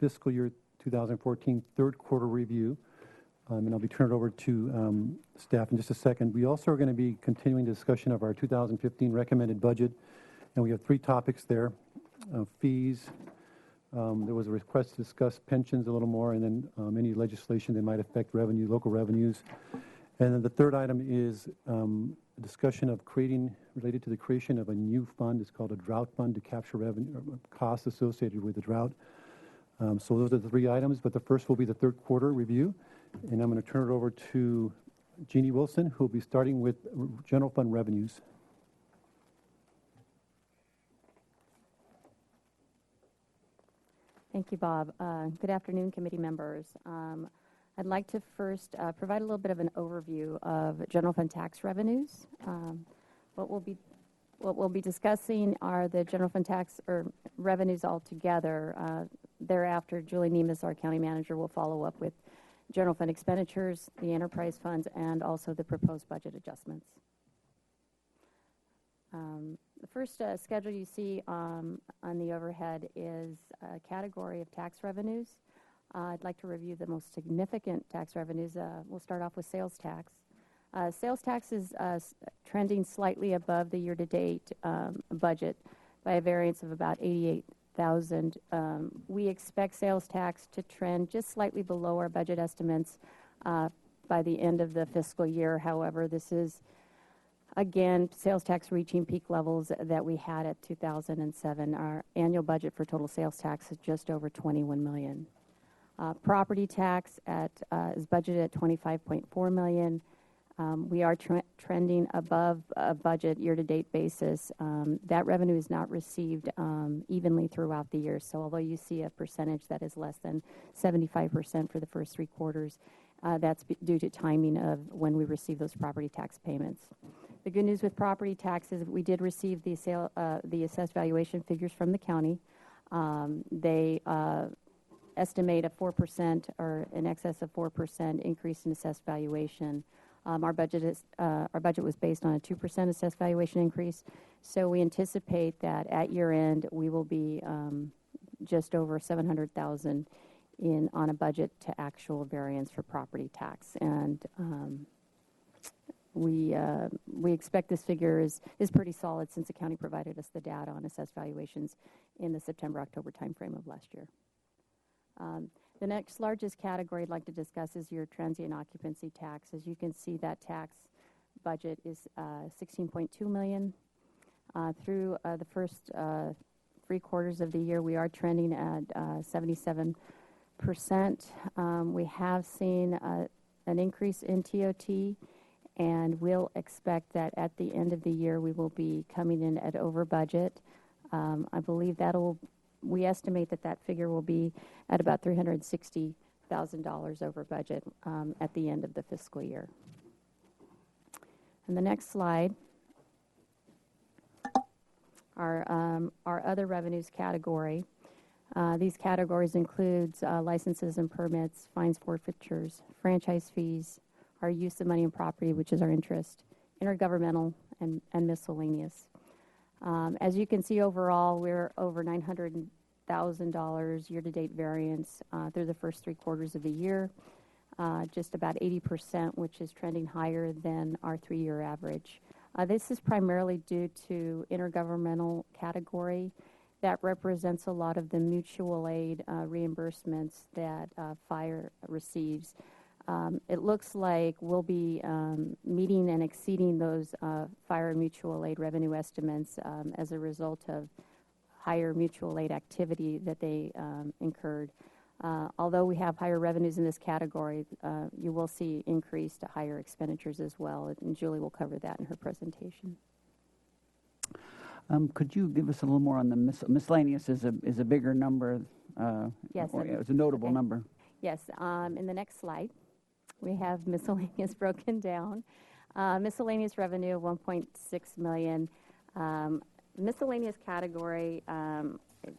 fiscal year 2014 third quarter review. And I'll be turning it over to staff in just a second. We also are going to be continuing the discussion of our 2015 recommended budget, and we have 3 topics there. Fees, there was a request to discuss pensions a little more, and then any legislation that might affect revenue, local revenues. And then the third item is a discussion of related to the creation of a new fund. It's called a drought fund to capture revenue costs associated with the drought. So those are the 3 items, but the first will be the third quarter review. And I'm going to turn it over to Jeannie Wilson, who will be starting with general fund revenues. Thank you, Bob. Good afternoon, committee members. I'd like to first provide a little bit of an overview of general fund tax revenues. What we'll be discussing are the general fund tax or revenues altogether. Thereafter, Julie Nemes, our county manager, will follow up with general fund expenditures, the enterprise funds, and also the proposed budget adjustments. The first schedule you see on the overhead is a category of tax revenues. I'd like to review the most significant tax revenues. We'll start off with sales tax. Sales tax is trending slightly above the year-to-date budget by a variance of about $88,000. We expect sales tax to trend just slightly below our budget estimates by the end of the fiscal year. However, this is, again, sales tax reaching peak levels that we had at 2007. Our annual budget for total sales tax is just over $21 million. Property tax is budgeted at $25.4 million. We are trending above a budget year-to-date basis. That revenue is not received evenly throughout the year. So although you see a percentage that is less than 75% for the first 3 quarters, that's due to timing of when we receive those property tax payments. The good news with property taxes, we did receive the assessed valuation figures from the county. They estimate a 4% or in excess of 4% increase in assessed valuation. Our budget was based on a 2% assessed valuation increase, so we anticipate that at year end we will be just over $700,000 on a budget to actual variance for property tax, and we expect this figure is pretty solid since the county provided us the data on assessed valuations in the September-October timeframe of last year. The next largest category I'd like to discuss is your transient occupancy tax. As you can see, that tax budget is $16.2 million. Through the first 3 quarters of the year, we are trending at 77%. We have seen an increase in TOT, and we'll expect that at the end of the year we will be coming in at over budget. I believe we estimate that figure will be at about $360,000 over budget at the end of the fiscal year. And the next slide, our other revenues category. These categories include licenses and permits, fines, forfeitures, franchise fees, our use of money and property, which is our interest, intergovernmental, and miscellaneous. As you can see, overall, we're over $900,000 year-to-date variance through the first 3 quarters of the year, just about 80%, which is trending higher than our 3-year average. This is primarily due to intergovernmental category that represents a lot of the mutual aid reimbursements that fire receives. It looks like we'll be meeting and exceeding those fire mutual aid revenue estimates as a result of higher mutual aid activity that they incurred. Although we have higher revenues in this category, you will see increased higher expenditures as well, and Julie will cover that in her presentation. Could you give us a little more on the miscellaneous? Is a bigger number? Yes, it's a notable number. Yes. In the next slide, we have miscellaneous broken down. Miscellaneous revenue of $1.6 million. Miscellaneous category, I'll give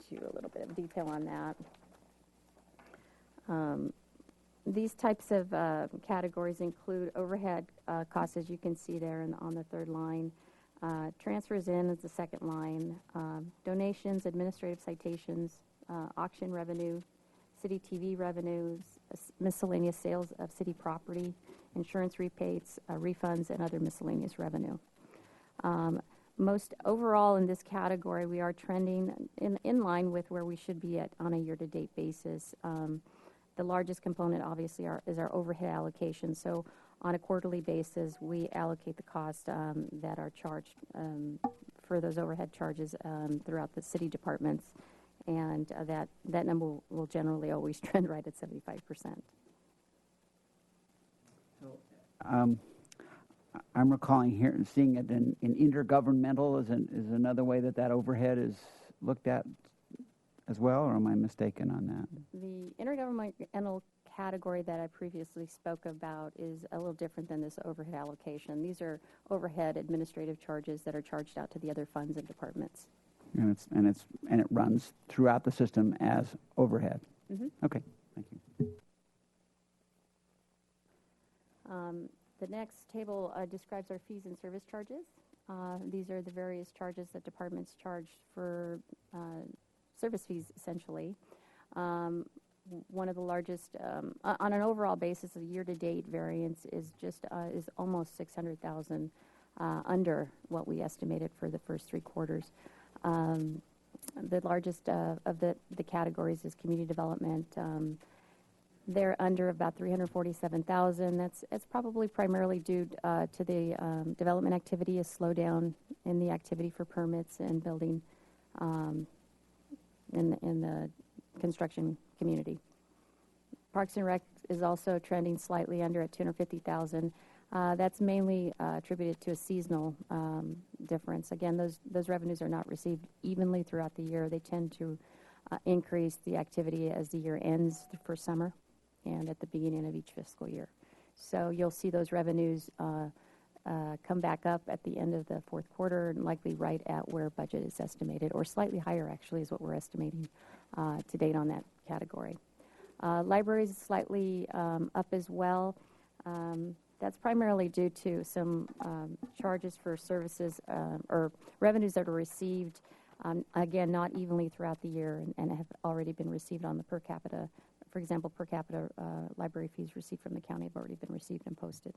you a little bit of detail on that. These types of categories include overhead costs, as you can see there on the third line. Transfers in is the second line. Donations, administrative citations, auction revenue, city TV revenues, miscellaneous sales of city property, insurance rebates, refunds, and other miscellaneous revenue. Most overall in this category, we are trending in line with where we should be at on a year-to-date basis. The largest component, obviously, is our overhead allocation. So on a quarterly basis, we allocate the cost that are charged for those overhead charges throughout the city departments, and that number will generally always trend right at 75%. I'm recalling here and seeing it in intergovernmental is another way that overhead is looked at as well, or am I mistaken on that? The intergovernmental category that I previously spoke about is a little different than this overhead allocation. These are overhead administrative charges that are charged out to the other funds and departments. And it runs throughout the system as overhead. Mm-hmm. Okay, thank you. The next table describes our fees and service charges. These are the various charges that departments charge for service fees, essentially. One of the largest, on an overall basis, a year-to-date variance is almost $600,000 under what we estimated for the first 3 quarters. The largest of the categories is community development. They're under about $347,000. It's probably primarily due to the development activity, a slowdown in the activity for permits and building in the construction community. Parks and Rec is also trending slightly under at $250,000. That's mainly attributed to a seasonal difference. Again, those revenues are not received evenly throughout the year. They tend to increase the activity as the year ends for summer and at the beginning of each fiscal year. So you'll see those revenues come back up at the end of the 4th quarter, and likely right at where budget is estimated, or slightly higher actually is what we're estimating to date on that category. Libraries is slightly up as well. That's primarily due to some charges for services or revenues that are received, again, not evenly throughout the year and have already been received on the per capita. For example, per capita library fees received from the county have already been received and posted.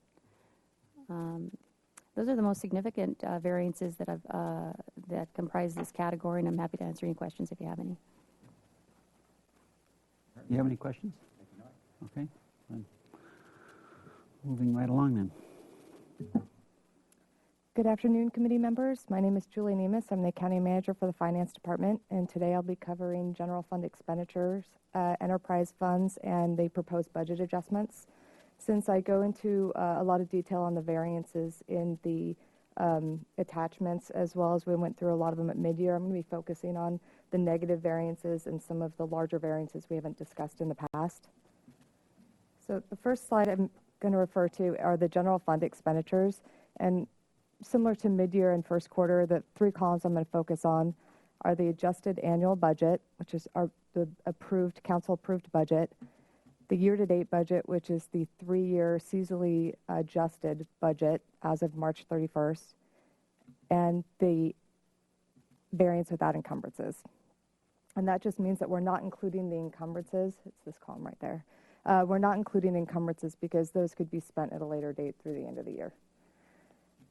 Those are the most significant variances that comprise this category, and I'm happy to answer any questions if you have any. You have any questions? Okay. Moving right along then. Good afternoon, committee members. My name is Julie Nemus. I'm the County Manager for the Finance Department, and today I'll be covering general fund expenditures, enterprise funds, and the proposed budget adjustments. Since I go into a lot of detail on the variances in the attachments, as well as we went through a lot of them at mid-year, I'm going to be focusing on the negative variances and some of the larger variances we haven't discussed in the past. So the first slide I'm going to refer to are the general fund expenditures, and similar to mid-year and 1st quarter, the 3 columns I'm going to focus on are the adjusted annual budget, which is the council-approved budget, the year-to-date budget, which is the 3-year seasonally adjusted budget as of March 31st, and the variance without encumbrances. And that just means that we're not including the encumbrances. It's this column right there. We're not including encumbrances because those could be spent at a later date through the end of the year.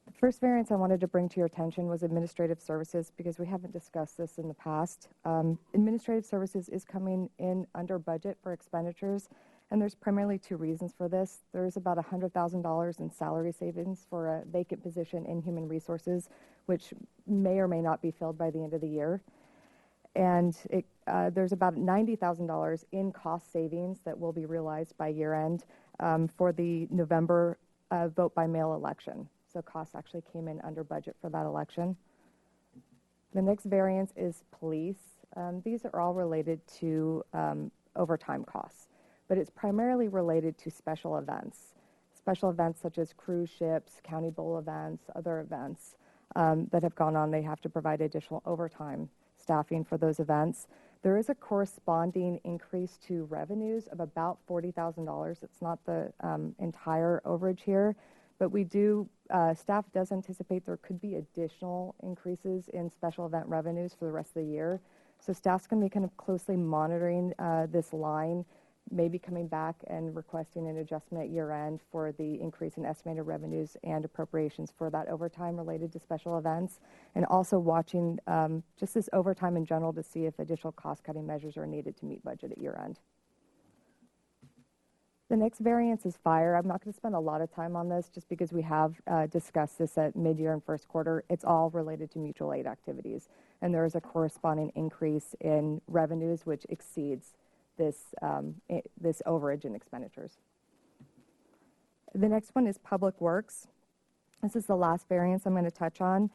The first variance I wanted to bring to your attention was administrative services, because we haven't discussed this in the past. Administrative services is coming in under budget for expenditures, and there's primarily 2 reasons for this. There's about $100,000 in salary savings for a vacant position in human resources, which may or may not be filled by the end of the year. And there's about $90,000 in cost savings that will be realized by year end for the November vote by mail election. So costs actually came in under budget for that election. The next variance is police. These are all related to overtime costs, but it's primarily related to special events. Special events such as cruise ships, county bowl events, other events that have gone on. They have to provide additional overtime staffing for those events. There is a corresponding increase to revenues of about $40,000. It's not the entire overage here, but staff does anticipate there could be additional increases in special event revenues for the rest of the year. So staff's going to be kind of closely monitoring this line, maybe coming back and requesting an adjustment at year end for the increase in estimated revenues and appropriations for that overtime related to special events, and also watching just this overtime in general to see if additional cost cutting measures are needed to meet budget at year end. The next variance is fire. I'm not going to spend a lot of time on this just because we have discussed this at mid-year and first quarter. It's all related to mutual aid activities, and there is a corresponding increase in revenues which exceeds this overage in expenditures. The next one is Public Works. This is the last variance I'm going to touch on.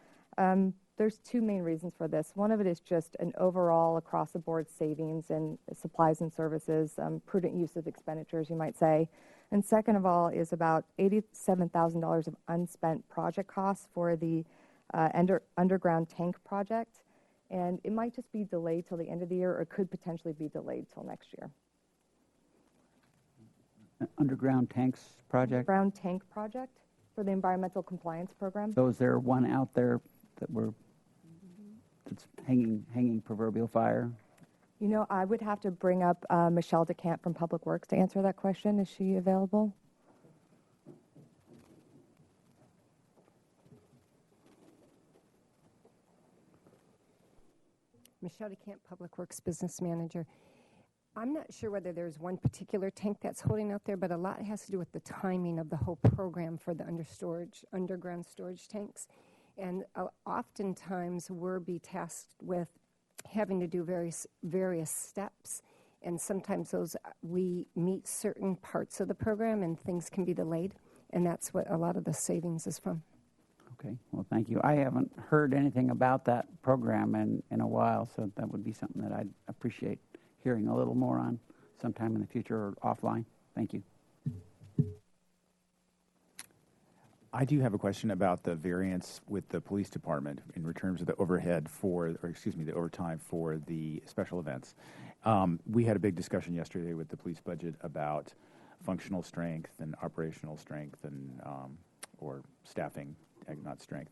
There's two main reasons for this. One of it is just an overall across-the-board savings in supplies and services, prudent use of expenditures, you might say. And second of all is about $87,000 of unspent project costs for the underground tank project. And it might just be delayed till the end of the year, or it could potentially be delayed till next year. Underground tanks project? Underground tank project for the environmental compliance program. So is there one out there that's hanging proverbial fire? You know, I would have to bring up Michelle DeCamp from Public Works to answer that question. Is she available? Michelle DeCamp, Public Works Business Manager. I'm not sure whether there's one particular tank that's holding out there, but a lot has to do with the timing of the whole program for the underground storage tanks. And oftentimes we're tasked with having to do various steps, and sometimes we meet certain parts of the program and things can be delayed, and that's what a lot of the savings is from. Okay, well, thank you. I haven't heard anything about that program in a while, so that would be something that I'd appreciate hearing a little more on sometime in the future or offline. Thank you. I do have a question about the variance with the police department in terms of the overtime for the special events. We had a big discussion yesterday with the police budget about functional strength and operational strength and or staffing, not strength.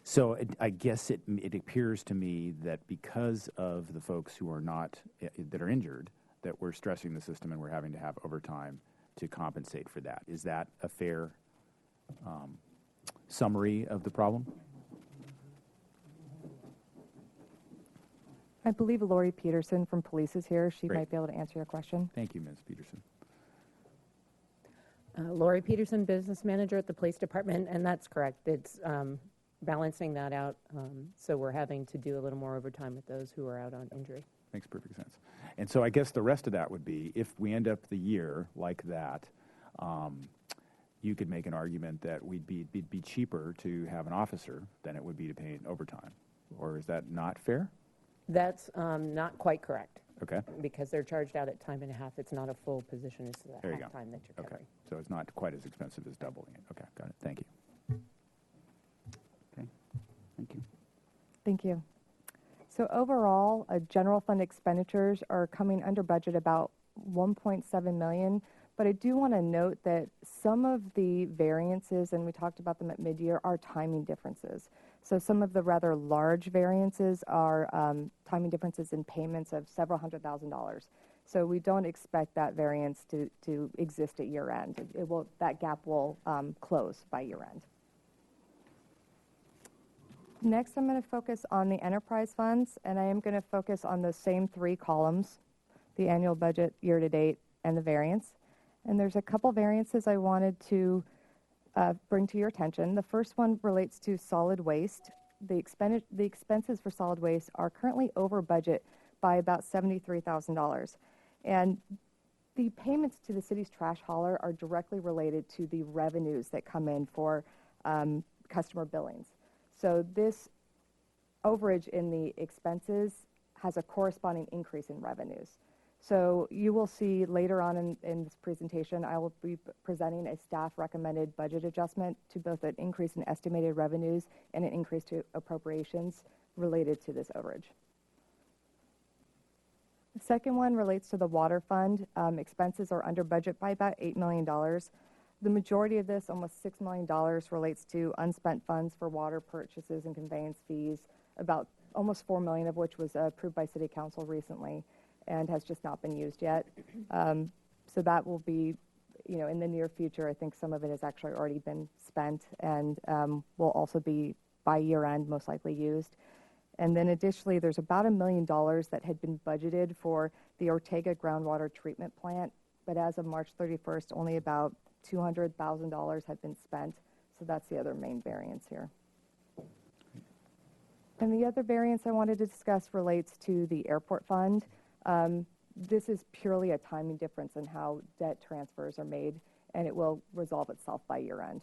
So I guess it appears to me that because of the folks who are not that are injured, that we're stressing the system and we're having to have overtime to compensate for that. Is that a fair summary of the problem? I believe Lori Peterson from Police is here. She Great. might be able to answer your question. Thank you, Ms. Peterson. Lori Peterson, Business Manager at the Police Department, and that's correct. It's balancing that out, so we're having to do a little more overtime with those who are out on injury. Makes perfect sense. And so I guess the rest of that would be, if we end up the year like that, you could make an argument that it'd be cheaper to have an officer than it would be to pay overtime. Or is that not fair? That's not quite correct. Okay. Because they're charged out at time and a half. It's not a full position. It's the There you half go. time that you're Okay. covering. So it's not quite as expensive as doubling it. Okay, got it. Thank you. Okay, thank you. Thank you. So overall, general fund expenditures are coming under budget about $1.7 million. But I do want to note that some of the variances, and we talked about them at mid-year, are timing differences. So some of the rather large variances are timing differences in payments of several $100,000. So we don't expect that variance to exist at year end. That gap will close by year end. Next, I'm going to focus on the enterprise funds, and I am going to focus on the same three columns, the annual budget, year to date, and the variance. And there's a couple variances I wanted to bring to your attention. The first one relates to solid waste. The expenses for solid waste are currently over budget by about $73,000. And the payments to the city's trash hauler are directly related to the revenues that come in for customer billings. So this overage in the expenses has a corresponding increase in revenues. So you will see later on in this presentation, I will be presenting a staff recommended budget adjustment to both an increase in estimated revenues and an increase to appropriations related to this overage. The second one relates to the water fund. Expenses are under budget by about $8 million. The majority of this, almost $6 million, relates to unspent funds for water purchases and conveyance fees. About almost $4 million of which was approved by City Council recently and has just not been used yet. So that will be, in the near future. I think some of it has actually already been spent and will also be by year end most likely used. And then additionally, there's about $1 million that had been budgeted for the Ortega groundwater treatment plant, but as of March 31st, only about $200,000 had been spent. So that's the other main variance here. And the other variance I wanted to discuss relates to the airport fund. This is purely a timing difference in how debt transfers are made, and it will resolve itself by year end.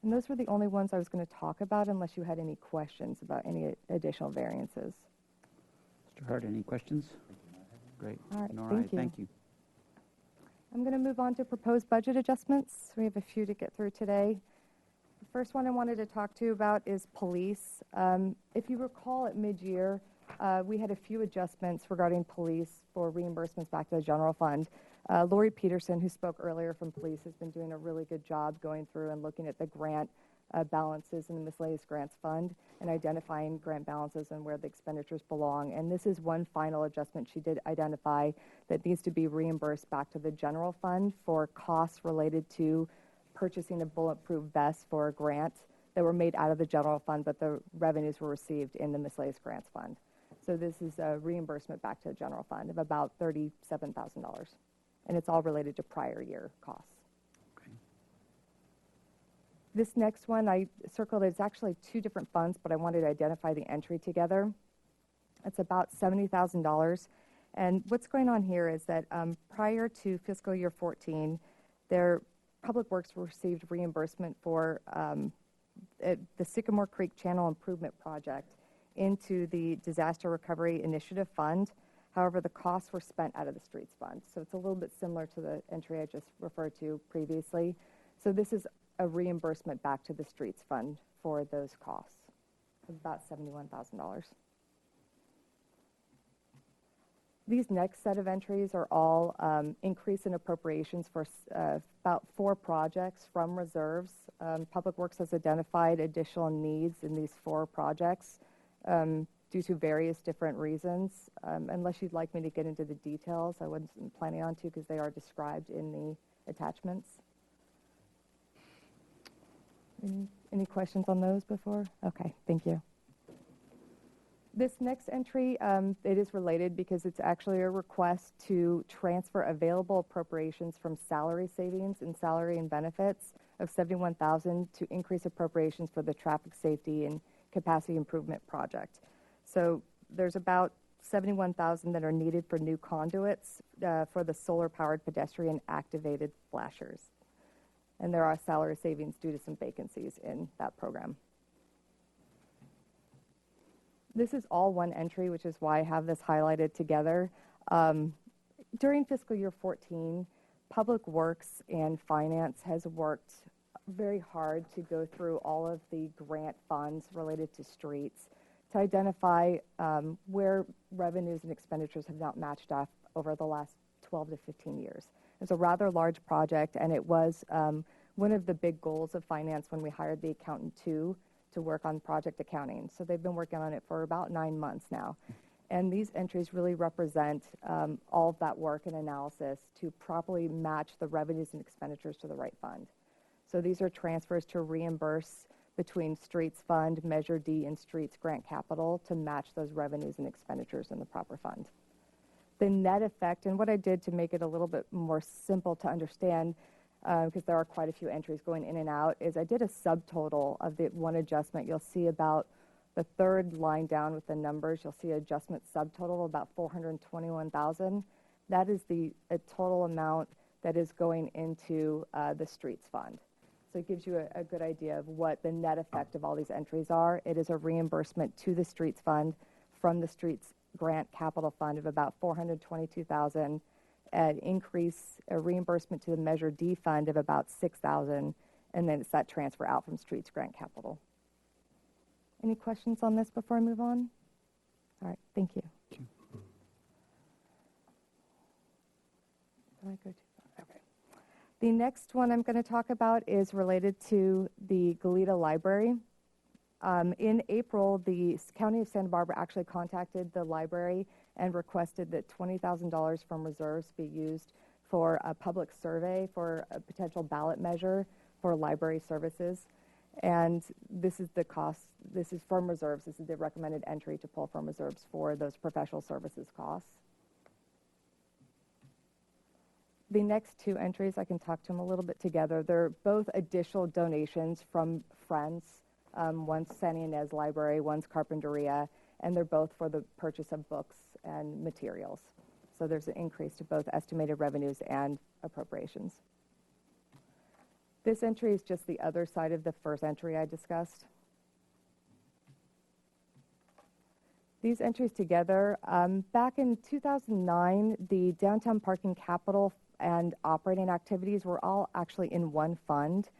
And those were the only ones I was going to talk about unless you had any questions about any additional variances. Mr. Hart, any questions? Great. All right, Nora, thank you. you. I'm going to move on to proposed budget adjustments. We have a few to get through today. The first one I wanted to talk to you about is police. If you recall at mid-year, we had a few adjustments regarding police for reimbursements back to the general fund. Lori Peterson, who spoke earlier from police, has been doing a really good job going through and looking at the grant balances in the miscellaneous grants fund and identifying grant balances and where the expenditures belong. And this is one final adjustment she did identify that needs to be reimbursed back to the general fund for costs related to purchasing a bulletproof vest for a grant that were made out of the general fund, but the revenues were received in the miscellaneous grants fund. So this is a reimbursement back to the general fund of about $37,000. And it's all related to prior year costs. Okay. This next one I circled, it's actually two different funds, but I wanted to identify the entry together. It's about $70,000. And what's going on here is that prior to fiscal year 14, their Public Works received reimbursement for the Sycamore Creek Channel Improvement Project into the Disaster Recovery Initiative Fund. However, the costs were spent out of the streets fund. So it's a little bit similar to the entry I just referred to previously. So this is a reimbursement back to the streets fund for those costs of about $71,000. These next set of entries are all increase in appropriations for about 4 projects from reserves. Public Works has identified additional needs in these 4 projects due to various different reasons. Unless you'd like me to get into the details, I wasn't planning on to because they are described in the attachments. Any questions on those before? Okay, thank you. This next entry, it is related because it's actually a request to transfer available appropriations from salary savings and salary and benefits of $71,000 to increase appropriations for the traffic safety and capacity improvement project. So there's about $71,000 that are needed for new conduits for the solar-powered pedestrian activated flashers. And there are salary savings due to some vacancies in that program. This is all one entry, which is why I have this highlighted together. During fiscal year 14, Public Works and Finance has worked very hard to go through all of the grant funds related to streets to identify where revenues and expenditures have not matched up over the last 12 to 15 years. It's a rather large project, and it was one of the big goals of Finance when we hired the accountant to work on project accounting. So they've been working on it for about 9 months now. And these entries really represent all of that work and analysis to properly match the revenues and expenditures to the right fund. So these are transfers to reimburse between Streets Fund, Measure D, and Streets Grant Capital to match those revenues and expenditures in the proper fund. The net effect, and what I did to make it a little bit more simple to understand, because there are quite a few entries going in and out, is I did a subtotal of the one adjustment. You'll see about the third line down with the numbers, you'll see adjustment subtotal of about $421,000. That is the total amount that is going into the Streets Fund. So it gives you a good idea of what the net effect of all these entries are. It is a reimbursement to the Streets Fund from the Streets Grant Capital Fund of about $422,000, an increase, a reimbursement to the Measure D fund of about $6,000, and then it's that transfer out from Streets Grant Capital. Any questions on this before I move on? All right, thank you. Did I go too far? Okay. The next one I'm going to talk about is related to the Goleta Library. In April, the County of Santa Barbara actually contacted the library and requested that $20,000 from reserves be used for a public survey for a potential ballot measure for library services. And this is the cost. This is from reserves. This is the recommended entry to pull from reserves for those professional services costs. The next two entries, I can talk to them a little bit together. They're both additional donations from friends. One's San Ynez Library, one's Carpinteria, and they're both for the purchase of books and materials. So there's an increase to both estimated revenues and appropriations. This entry is just the other side of the first entry I discussed. These entries together, back in 2009, the downtown parking capital and operating activities were all actually in one fund.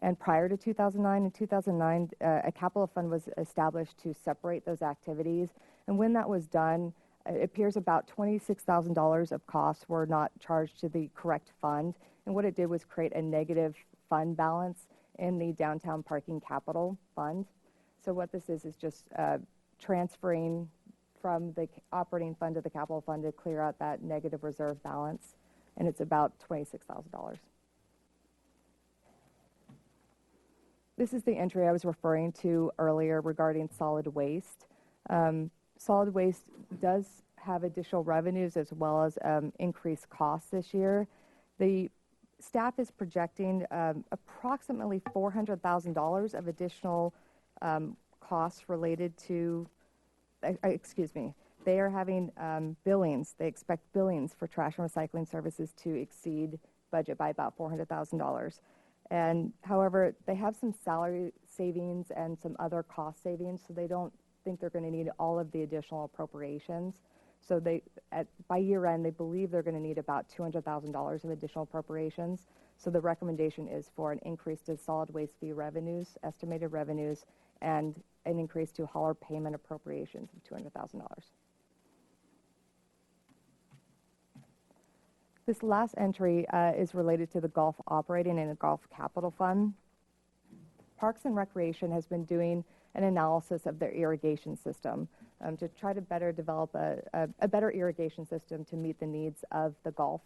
And prior to 2009, a capital fund was established to separate those activities. And when that was done, it appears about $26,000 of costs were not charged to the correct fund. And what it did was create a negative fund balance in the downtown parking capital fund. So what this is just transferring from the operating fund to the capital fund to clear out that negative reserve balance. And it's about $26,000. This is the entry I was referring to earlier regarding solid waste. Solid waste does have additional revenues as well as increased costs this year. The staff is projecting approximately $400,000 of additional costs related to, they are having billings. They expect billings for trash and recycling services to exceed budget by about $400,000. And however, they have some salary savings and some other cost savings, so they don't think they're going to need all of the additional appropriations. So by year end, they believe they're going to need about $200,000 of additional appropriations. So the recommendation is for an increase to solid waste fee revenues, estimated revenues, and an increase to hauler payment appropriations of $200,000. This last entry is related to the Golf Operating and the Golf Capital Fund. Parks and Recreation has been doing an analysis of their irrigation system to try to better develop a better irrigation system to meet the needs of the golf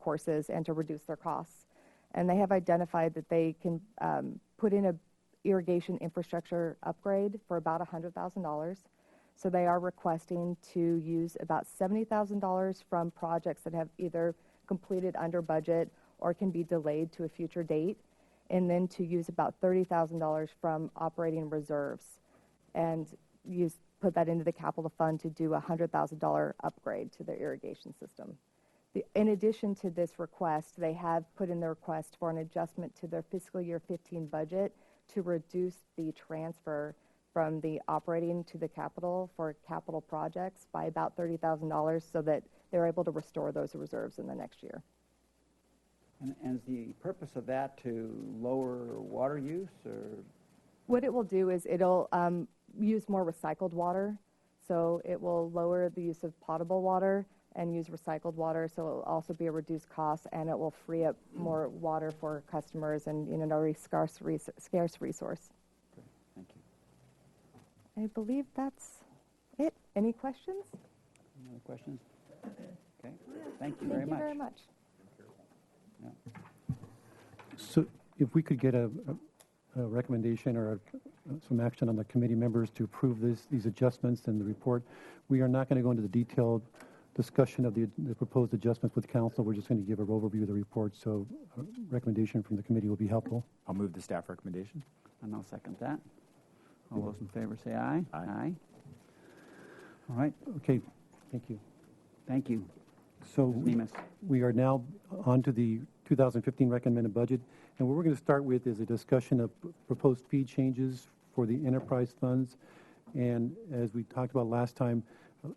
courses and to reduce their costs. And they have identified that they can put in a irrigation infrastructure upgrade for about $100,000. So they are requesting to use about $70,000 from projects that have either completed under budget or can be delayed to a future date, and then to use about $30,000 from operating reserves and put that into the capital fund to do a $100,000 upgrade to their irrigation system. In addition to this request, they have put in the request for an adjustment to their fiscal year 15 budget to reduce the transfer from the operating to the capital for capital projects by about $30,000 so that they're able to restore those reserves in the next year. And is the purpose of that to lower water use, or? What it will do is it'll use more recycled water. So it will lower the use of potable water and use recycled water. So it will also be a reduced cost, and it will free up more water for customers and an already scarce resource. Okay, thank you. I believe that's it. Any questions? Any other questions? Okay, thank you very much. Thank you very much. Yeah. So if we could get a recommendation or some action on the committee members to approve these adjustments in the report. We are not going to go into the detailed discussion of the proposed adjustments with council. We're just going to give an overview of the report. So a recommendation from the committee will be helpful. I'll move the staff recommendation. And I'll second that. All those in favor say aye. Aye. Aye. All right, Okay, thank you. thank you, So Ms. Nemes. we are now on to the 2015 recommended budget. And what we're going to start with is a discussion of proposed fee changes for the enterprise funds. And as we talked about last time,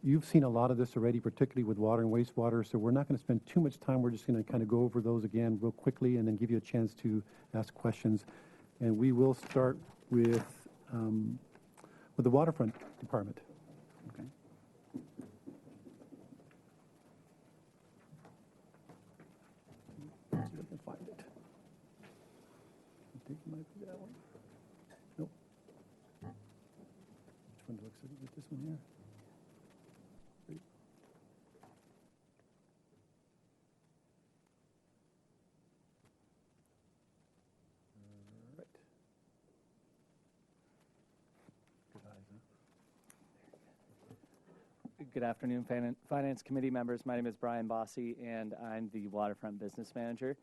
you've seen a lot of this already, particularly with water and wastewater. So we're not going to spend too much time. We're just going to kind of go over those again real quickly and then give you a chance to ask questions. And we will start with the waterfront department. Okay. Let's see if I can find it. I think it might be that one. Nope. Let me get this one here. Great. All right. Good eyes, huh? Good afternoon, Finance Committee members. My name is Brian Bossy, and I'm the Waterfront Business Manager.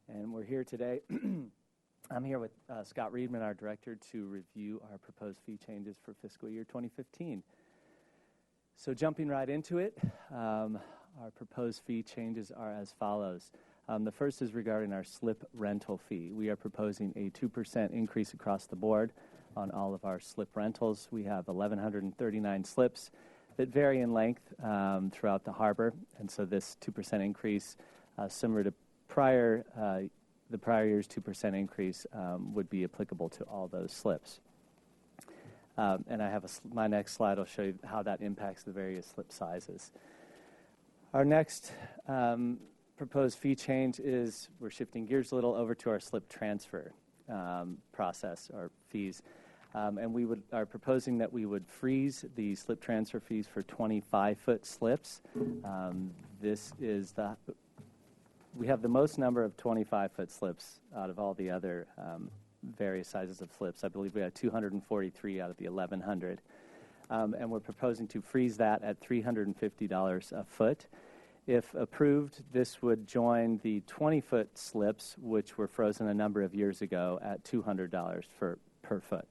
And we're here today. I'm here with Scott Reedman, our Director, to review our proposed fee changes for fiscal year 2015. So jumping right into it, our proposed fee changes are as follows. The first is regarding our slip rental fee. We are proposing a 2% increase across the board on all of our slip rentals. We have 1,139 slips that vary in length throughout the harbor, and so this 2% increase, similar to the prior year's 2% increase, would be applicable to all those slips. And I have my next slide will show you how that impacts the various slip sizes. Our next proposed fee change is we're shifting gears a little over to our slip transfer process or fees. And we are proposing that we would freeze the slip transfer fees for 25-foot slips. We have the most number of 25-foot slips out of all the other various sizes of slips. I believe we had 243 out of the 1,100. And we're proposing to freeze that at $350 a foot. If approved, this would join the 20-foot slips, which were frozen a number of years ago at $200 per foot.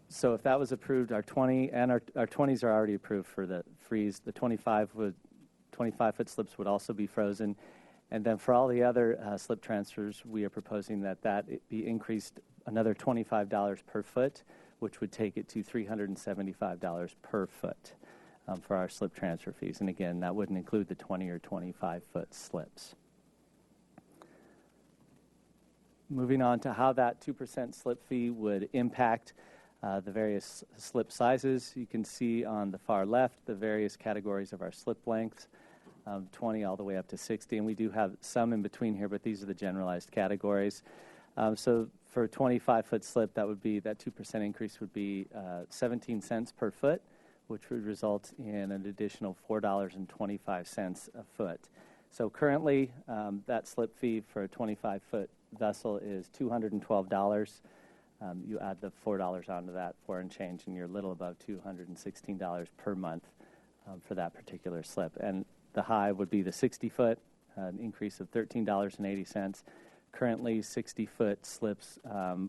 So if that was approved, our 20s are already approved for the freeze. The 25-foot slips would also be frozen. And then for all the other slip transfers, we are proposing that it be increased another $25 per foot, which would take it to $375 per foot for our slip transfer fees. And again, that wouldn't include the 20 or 25-foot slips. Moving on to how that 2% slip fee would impact the various slip sizes. You can see on the far left the various categories of our slip lengths, 20 all the way up to 60. And we do have some in between here, but these are the generalized categories. So for a 25-foot slip, that 2% increase would be 17 cents per foot, which would result in an additional $4.25 a foot. So currently, that slip fee for a 25-foot vessel is $212. You add the $4 onto that, $4 and change, and you're a little above $216 per month for that particular slip. And the high would be the 60-foot, an increase of $13.80. Currently, 60-foot slips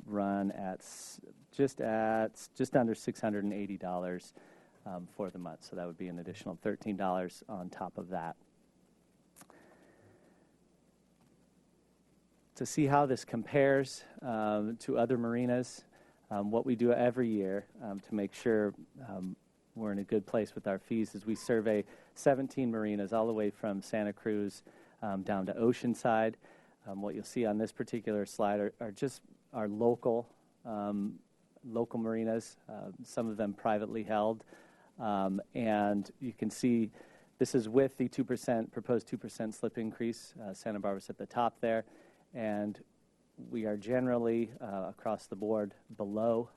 run at just under $680 for the month. So that would be an additional $13 on top of that. To see how this compares to other marinas, what we do every year to make sure we're in a good place with our fees is we survey 17 marinas all the way from Santa Cruz down to Oceanside. What you'll see on this particular slide are just our local marinas, some of them privately held. And you can see this is with the proposed 2% slip increase. Santa Barbara's at the top there. And we are generally, across the board, below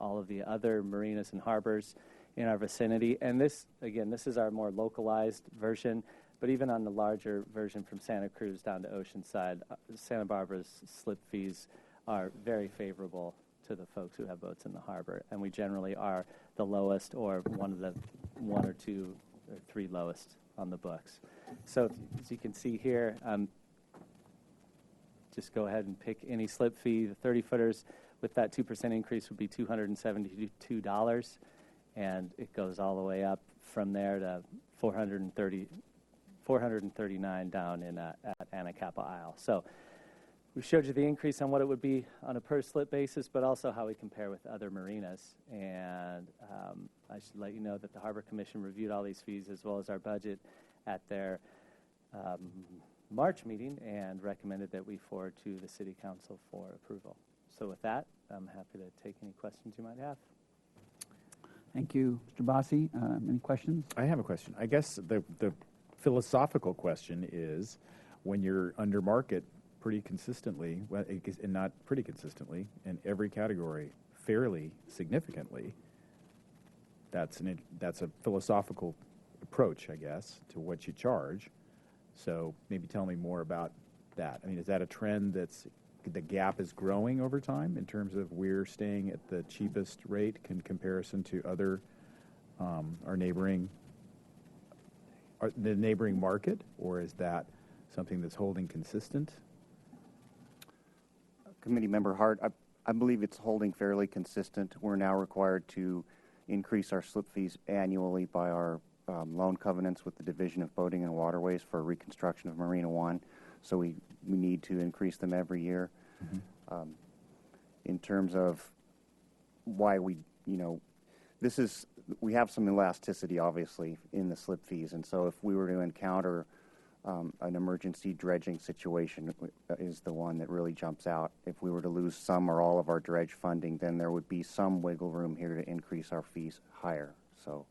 all of the other marinas and harbors in our vicinity. And this is our more localized version. But even on the larger version from Santa Cruz down to Oceanside, Santa Barbara's slip fees are very favorable to the folks who have boats in the harbor. And we generally are the lowest or one or two or three lowest on the books. So as you can see here, just go ahead and pick any slip fee. The 30-footers with that 2% increase would be $272, and it goes all the way up from there to $439 down at Anacapa Isle. So we showed you the increase on what it would be on a per slip basis, but also how we compare with other marinas. And I should let you know that the Harbor Commission reviewed all these fees as well as our budget at their March meeting and recommended that we forward to the City Council for approval. So with that, I'm happy to take any questions you might have. Thank you, Mr. Bossy. Any questions? I have a question. I guess the philosophical question is, when you're under market pretty consistently, well, and not pretty consistently, in every category, fairly significantly. That's a philosophical approach, I guess, to what you charge. So maybe tell me more about that. I mean, is that a trend the gap is growing over time in terms of we're staying at the cheapest rate in comparison to other the neighboring market, or is that something that's holding consistent? Committee Member Hart, I believe it's holding fairly consistent. We're now required to increase our slip fees annually by our loan covenants with the Division of Boating and Waterways for reconstruction of Marina One. So we need to increase them every year. Mm-hmm. In terms of why we have some elasticity, obviously, in the slip fees. And so if we were to encounter an emergency dredging situation is the one that really jumps out. If we were to lose some or all of our dredge funding, then there would be some wiggle room here to increase our fees higher. So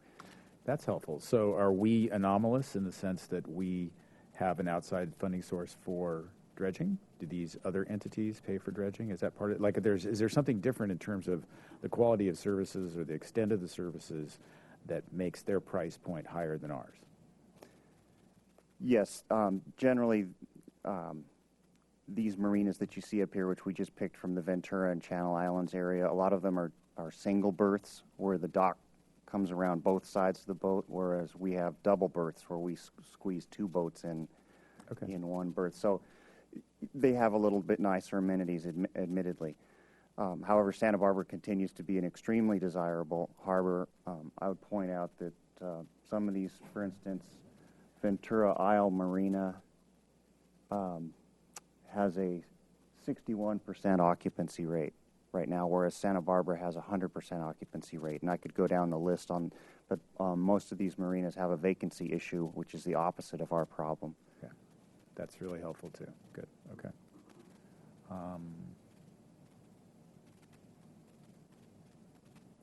that's helpful. So are we anomalous in the sense that we have an outside funding source for dredging? Do these other entities pay for dredging? Is that part of it? Is there something different in terms of the quality of services or the extent of the services that makes their price point higher than ours? Yes, generally, these marinas that you see up here, which we just picked from the Ventura and Channel Islands area, a lot of them are single berths where the dock comes around both sides of the boat, whereas we have double berths where we squeeze two boats in one berth. So they have a little bit nicer amenities, admittedly. However, Santa Barbara continues to be an extremely desirable harbor. I would point out that some of these, for instance, Ventura Isle Marina has a 61% occupancy rate right now, whereas Santa Barbara has a 100% occupancy rate. And I could go down the list but most of these marinas have a vacancy issue, which is the opposite of our problem. Okay. That's really helpful, too. Good. Okay.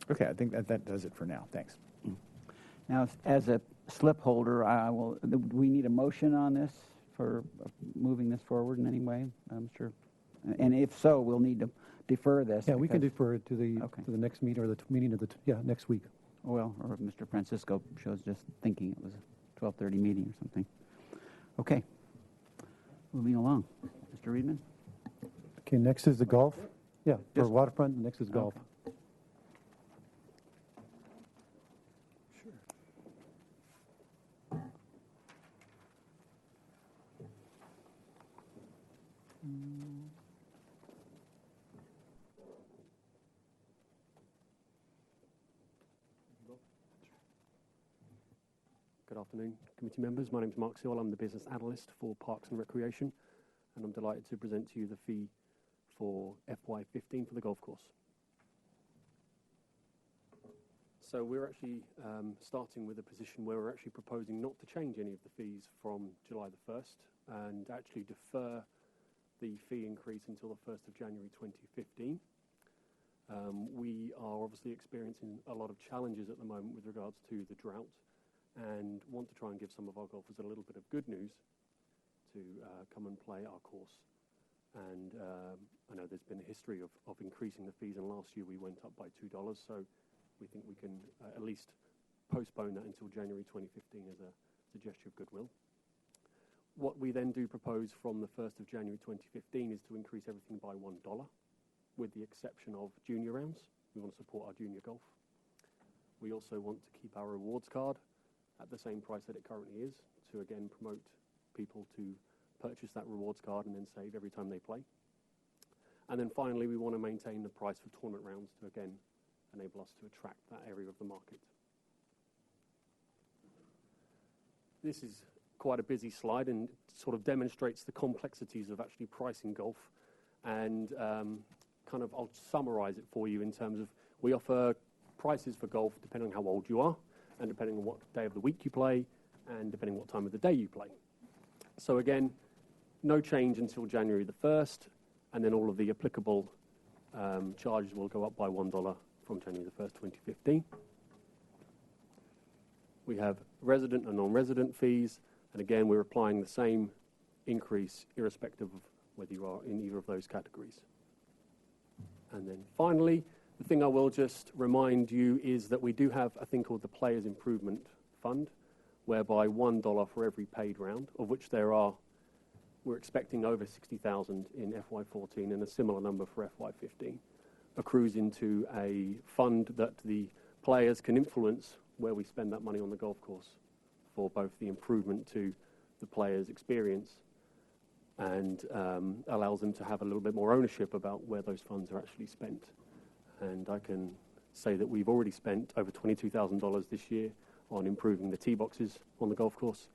Okay, I think that does it for now. Thanks. Now, as a slip holder, do we need a motion on this for moving this forward in any way? I'm sure. And if so, we'll need to defer this. Yeah, we can defer it to the next meeting or the meeting of next week. Well, or if Mr. Francisco shows just thinking it was a 12:30 meeting or something. Okay. Moving along. Mr. Reedman? Okay, next is the golf. Yeah, for waterfront, next is golf. Okay. Good afternoon, committee members. My name is Mark Sewell. I'm the business analyst for Parks and Recreation, and I'm delighted to present to you the fee for FY15 for the golf course. So we're actually starting with a position where we're actually proposing not to change any of the fees from July the 1st and actually defer the fee increase until the 1st of January 2015. We are obviously experiencing a lot of challenges at the moment with regards to the drought, and want to try and give some of our golfers a little bit of good news to come and play our course. And I know there's been a history of increasing the fees, and last year we went up by $2, so we think we can at least postpone that until January 2015 as a gesture of goodwill. What we then do propose from the 1st of January 2015 is to increase everything by $1, with the exception of junior rounds. We want to support our junior golf. We also want to keep our rewards card at the same price that it currently is, to again promote people to purchase that rewards card and then save every time they play. And then finally, we want to maintain the price for tournament rounds to again enable us to attract that area of the market. This is quite a busy slide and sort of demonstrates the complexities of actually pricing golf, and I'll summarize it for you in terms of we offer prices for golf depending on how old you are, and depending on what day of the week you play, and depending on what time of the day you play. So again, no change until January the 1st, and then all of the applicable charges will go up by $1 from January the 1st, 2015. We have resident and non-resident fees, and again, we're applying the same increase irrespective of whether you are in either of those categories. And then finally, the thing I will just remind you is that we do have a thing called the Players Improvement Fund, whereby $1 for every paid round, of which we're expecting over 60,000 in FY14 and a similar number for FY15, accrues into a fund that the players can influence where we spend that money on the golf course for both the improvement to the players' experience and allows them to have a little bit more ownership about where those funds are actually spent. And I can say that we've already spent over $22,000 this year on improving the tee boxes on the golf course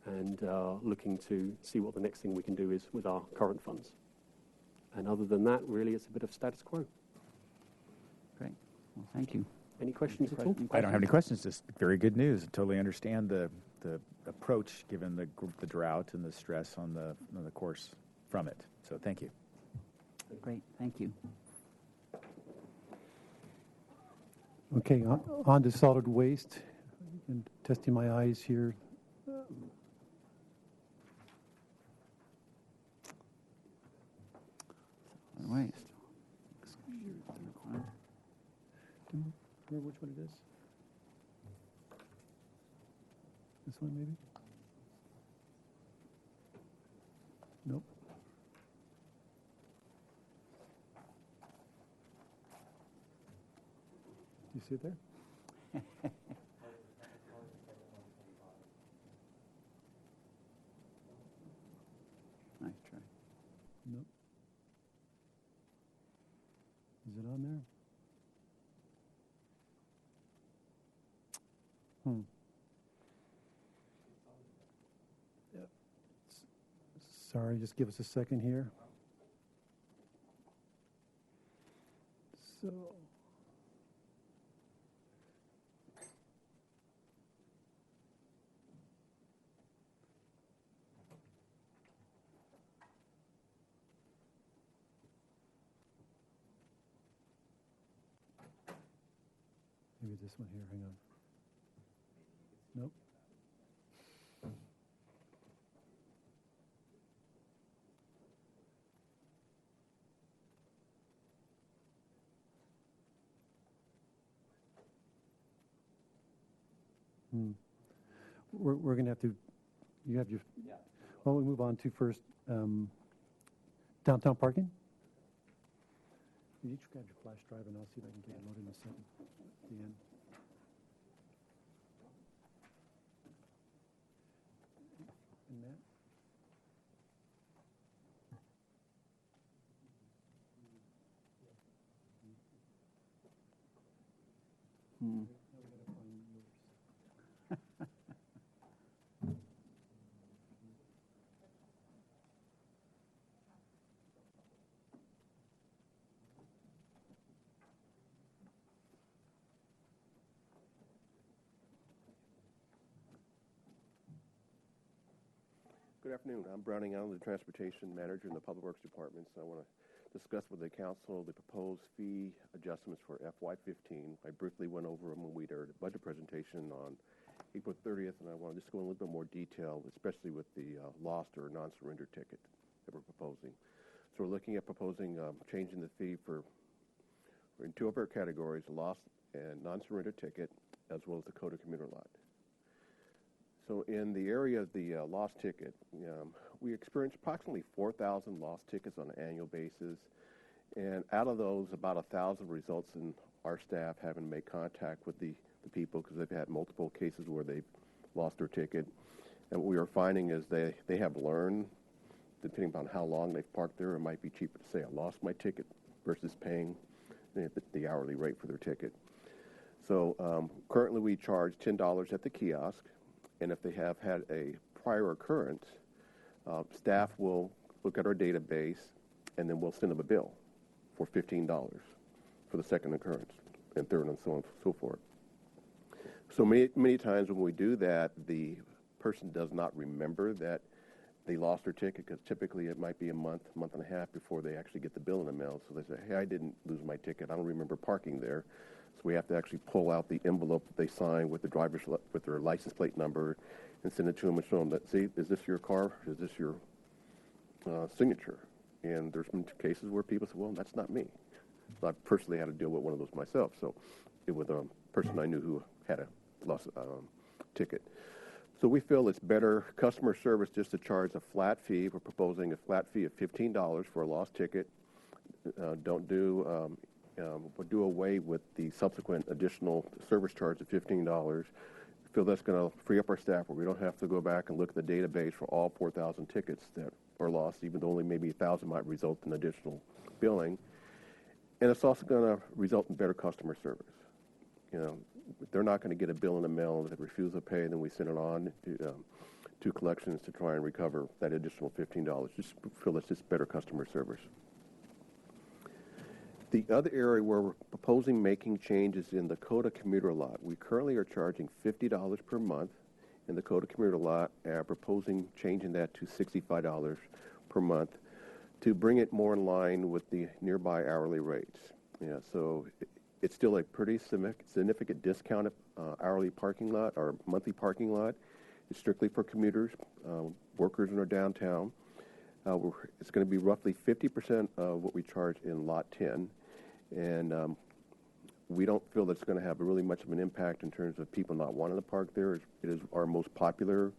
and looking to see what the next thing we can do is with our current funds. And other than that, really, it's a bit of status quo. Great. Well, thank you. Any questions at all? I don't have any questions. Just very good news. I totally understand the approach given the drought and the stress on the course from it. So thank you. Great. Thank you. Okay, on to solid waste. And testing my eyes here. Waste. Remember which one it is? This one, maybe? Nope. You see it there? Nice try. Nope. Is it on there? Yep. Sorry, just give us a second here. So. Maybe this one here, hang on. Nope. We're going to have to, you have your, well, we move on to first downtown parking. You each grab your flash drive and I'll see if I can get it loaded in a second at the end. And that. Good afternoon. I'm Browning Allen, the Transportation Manager in the Public Works Department. So I want to discuss with the Council the proposed fee adjustments for FY15. I briefly went over them when we did a budget presentation on April 30th, and I want to just go in a little bit more detail, especially with the lost or non-surrender ticket that we're proposing. So we're looking at proposing changing the fee in two of our categories, lost and non-surrender ticket, as well as the Coda commuter lot. So in the area of the lost ticket, we experience approximately 4,000 lost tickets on an annual basis. And out of those, about 1,000 results in our staff having to make contact with the people because they've had multiple cases where they've lost their ticket. And what we are finding is they have learned, depending upon how long they've parked there, it might be cheaper to say, I lost my ticket versus paying the hourly rate for their ticket. So currently we charge $10 at the kiosk. And if they have had a prior occurrence, staff will look at our database, and then we'll send them a bill for $15 for the second occurrence, and third, and so on and so forth. So many times when we do that, the person does not remember that they lost their ticket, because typically it might be a month and a half before they actually get the bill in the mail. So they say, hey, I didn't lose my ticket. I don't remember parking there. So we have to actually pull out the envelope that they sign with with their license plate number and send it to them and show them that, see, is this your car? Is this your signature? And there's been cases where people say, well, that's not me. So I personally had to deal with one of those myself. So it was a person I knew who had a lost ticket. So we feel it's better customer service just to charge a flat fee. We're proposing a flat fee of $15 for a lost ticket. We'll do away with the subsequent additional service charge of $15. We feel that's going to free up our staff where we don't have to go back and look at the database for all 4,000 tickets that are lost, even though only maybe 1,000 might result in additional billing. And it's also going to result in better customer service. You know, they're not going to get a bill in the mail and if they refuse to pay, then we send it on to collections to try and recover that additional $15. Just feel it's just better customer service. The other area where we're proposing making changes in the Coda commuter lot. We currently are charging $50 per month in the Coda commuter lot, and proposing changing that to $65 per month to bring it more in line with the nearby hourly rates. Yeah, so it's still a pretty significant discounted hourly parking lot or monthly parking lot. It's strictly for commuters, workers in our downtown. It's going to be roughly 50% of what we charge in Lot 10, and we don't feel that's going to have really much of an impact in terms of people not wanting to park there. It is our most popular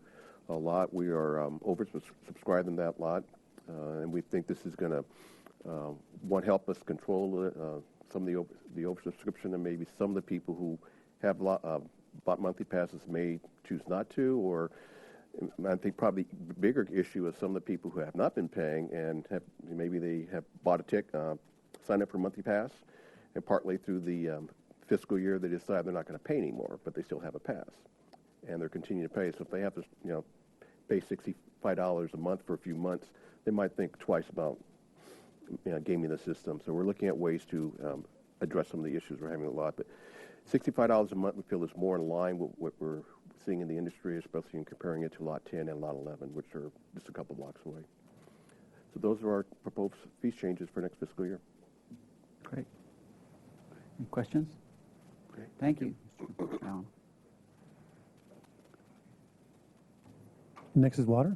lot. We are oversubscribed in that lot, and we think this is going to help us control some of the oversubscription, and maybe some of the people who have bought monthly passes may choose not to, or I think probably the bigger issue is some of the people who have not been paying and maybe they have bought a ticket, signed up for a monthly pass, and partly through the fiscal year they decide they're not going to pay anymore, but they still have a pass, and they're continuing to pay. So if they have to, pay $65 a month for a few months, they might think twice about gaming the system. So we're looking at ways to address some of the issues we're having a lot. But $65 a month we feel is more in line with what we're seeing in the industry, especially in comparing it to Lot 10 and Lot 11, which are just a couple blocks away. So those are our proposed fee changes for next fiscal year. Great. Any questions? Great. Thank you, Mr. Allen. Next is water.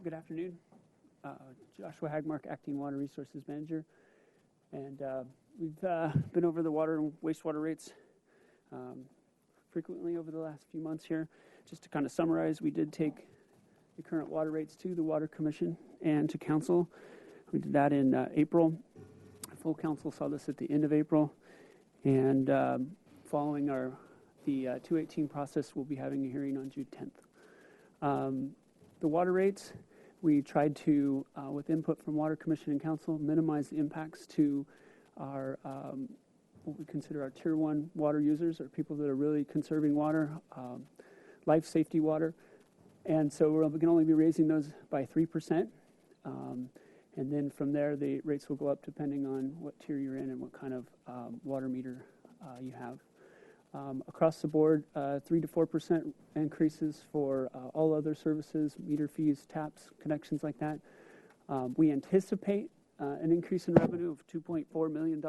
Good afternoon. Joshua Hagmark, Acting Water Resources Manager. And we've been over the water and wastewater rates frequently over the last few months here. Just to kind of summarize, we did take the current water rates to the Water Commission and to Council. We did that in April. Full Council saw this at the end of April. And following the 218 process, we'll be having a hearing on June 10th. The water rates, we tried to, with input from Water Commission and Council, minimize the impacts to our, what we consider our Tier 1 water users, or people that are really conserving water, life safety water. And so we can only be raising those by 3%. And then from there, the rates will go up depending on what tier you're in and what kind of water meter you have. Across the board, 3 to 4% increases for all other services, meter fees, taps, connections like that. We anticipate an increase in revenue of $2.4 million.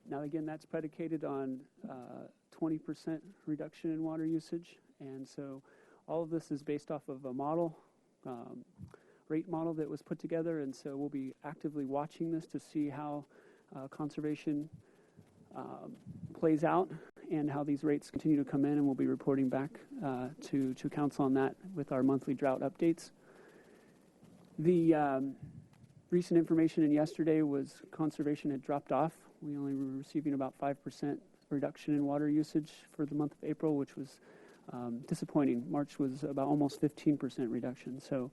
Now, again, that's predicated on 20% reduction in water usage. And so all of this is based off of a model, rate model that was put together. And so we'll be actively watching this to see how conservation plays out and how these rates continue to come in, and we'll be reporting back to Council on that with our monthly drought updates. The recent information in yesterday was conservation had dropped off. We only were receiving about 5% reduction in water usage for the month of April, which was disappointing. March was about almost 15% reduction. So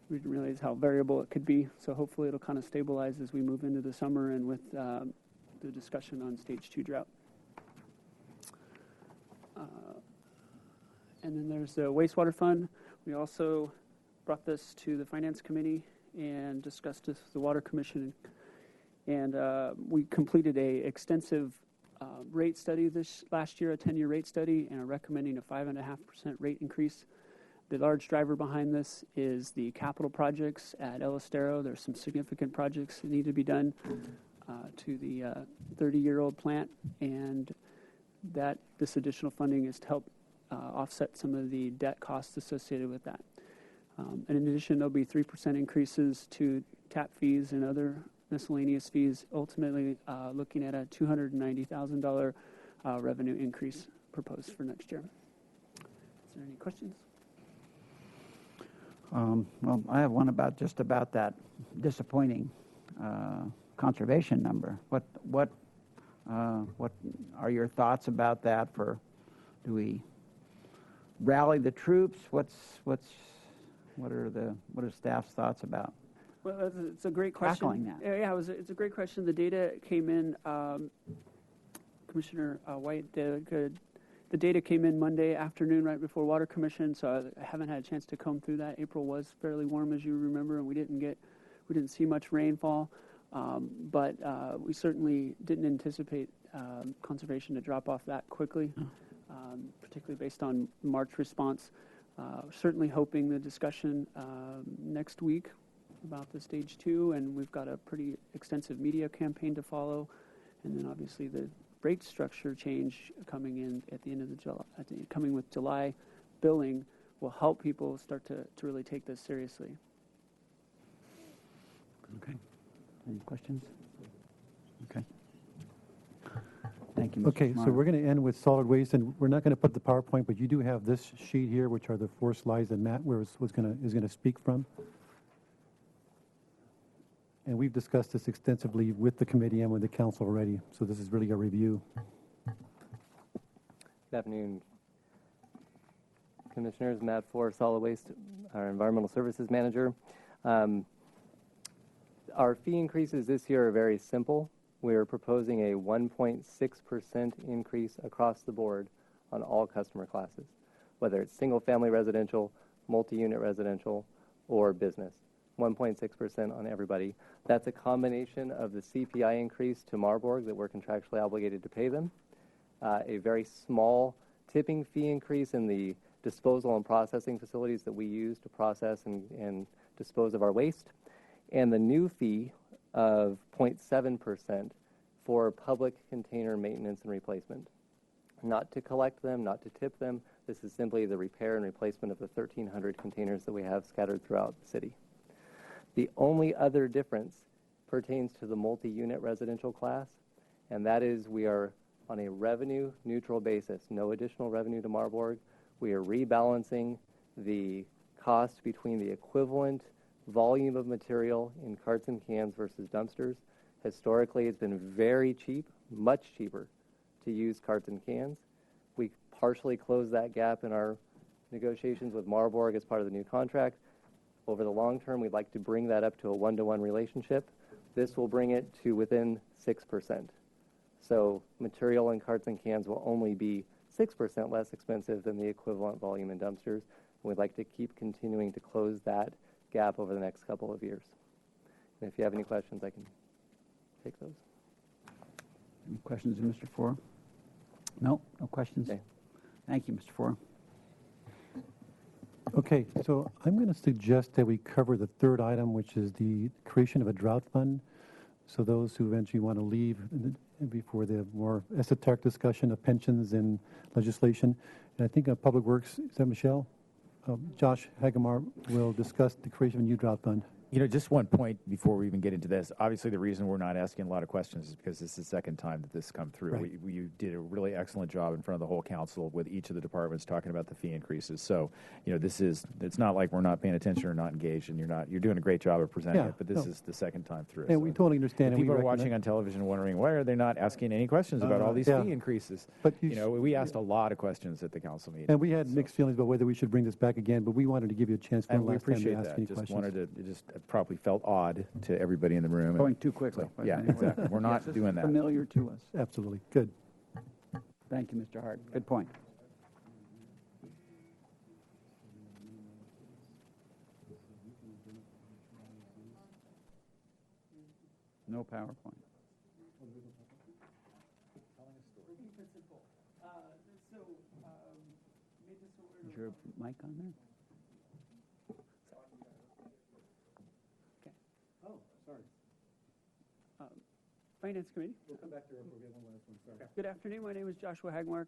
we didn't realize how variable it could be. So hopefully it'll kind of stabilize as we move into the summer and with the discussion on stage 2 drought. And then there's the wastewater fund. We also brought this to the Finance Committee and discussed this with the Water Commission. And we completed a extensive rate study this last year, a 10-year rate study, and are recommending a 5.5% rate increase The large driver behind this is the capital projects at El Estero. There's some significant projects that need to be done to the 30-year-old plant, and that this additional funding is to help offset some of the debt costs associated with that. And in addition, there'll be 3% increases to tap fees and other miscellaneous fees, ultimately looking at a $290,000 revenue increase proposed for next year. Is there any questions? Well, I have one about that disappointing conservation number. What are your thoughts about that? Do we rally the troops? What are staff's thoughts about? Well, it's a great question. Tackling that. Yeah, it's a great question. The data came in, Commissioner White, the data came in Monday afternoon right before Water Commission, so I haven't had a chance to comb through that. April was fairly warm, as you remember, and we didn't see much rainfall, but we certainly didn't anticipate conservation to drop off that quickly, particularly based on March response. Certainly hoping the discussion next week about the stage 2, and we've got a pretty extensive media campaign to follow, and then obviously the rate structure change coming in at the end of coming with July billing will help people start to really take this seriously. Okay. Any questions? Okay. Thank you, Mr. Okay, so we're going to end with solid waste, and we're not going to put the PowerPoint, but you do have this sheet here, which are the 4 slides that Matt is going to speak from. And we've discussed this extensively with the committee and with the council already, so this is really a review. Good afternoon, Commissioners. Matt Four, Solid Waste, our Environmental Services Manager. Our fee increases this year are very simple. We're proposing a 1.6% increase across the board on all customer classes, whether it's single-family residential, multi-unit residential, or business. 1.6% on everybody. That's a combination of the CPI increase to Marburg that we're contractually obligated to pay them, a very small tipping fee increase in the disposal and processing facilities that we use to process and dispose of our waste, and the new fee of 0.7% for public container maintenance and replacement. Not to collect them, not to tip them. This is simply the repair and replacement of the 1,300 containers that we have scattered throughout the city. The only other difference pertains to the multi-unit residential class, and that is we are on a revenue neutral basis. No additional revenue to Marburg. We are rebalancing the cost between the equivalent volume of material in carts and cans versus dumpsters. Historically, it's been very cheap, much cheaper to use carts and cans. We partially closed that gap in our negotiations with Marburg as part of the new contract. Over the long term, we'd like to bring that up to a 1-to-1 relationship. This will bring it to within 6%. So material in carts and cans will only be 6% less expensive than the equivalent volume in dumpsters. And we'd like to keep continuing to close that gap over the next couple of years. And if you have any questions, I can take those. Any questions of Mr. Four? No questions? Okay. Thank you, Mr. Four. Okay, so I'm going to suggest that we cover the third item, which is the creation of a drought fund. So those who eventually want to leave before the more esoteric discussion of pensions and legislation. And I think Public Works, is that Michelle? Josh Hagamar will discuss the creation of a new drought fund. You know, just one point before we even get into this. Obviously, the reason we're not asking a lot of questions is because this is the second time that this has come through. Right. You did a really excellent job in front of the whole council with each of the departments talking about the fee increases. So, you know, it's not like we're not paying attention or not engaged, and you're doing a great job of presenting it, but this is the second time through. And we totally understand. If people are watching on television wondering, why are they not asking any questions about all these fee increases? But you know, we asked a lot of questions at the council meeting. And we had mixed feelings about whether we should bring this back again, but we wanted to give you a chance one And we last time to appreciate ask that. any Just questions. wanted to, it probably felt odd to everybody in the room. Going too quickly. So, yeah, exactly. We're not doing that. Familiar to us. Absolutely. Good. Thank you, Mr. Hart. Good point. No PowerPoint. Is your mic on there? Finance Committee. We'll come back to one last one. Sorry. Good afternoon. My name is Joshua Hagmark.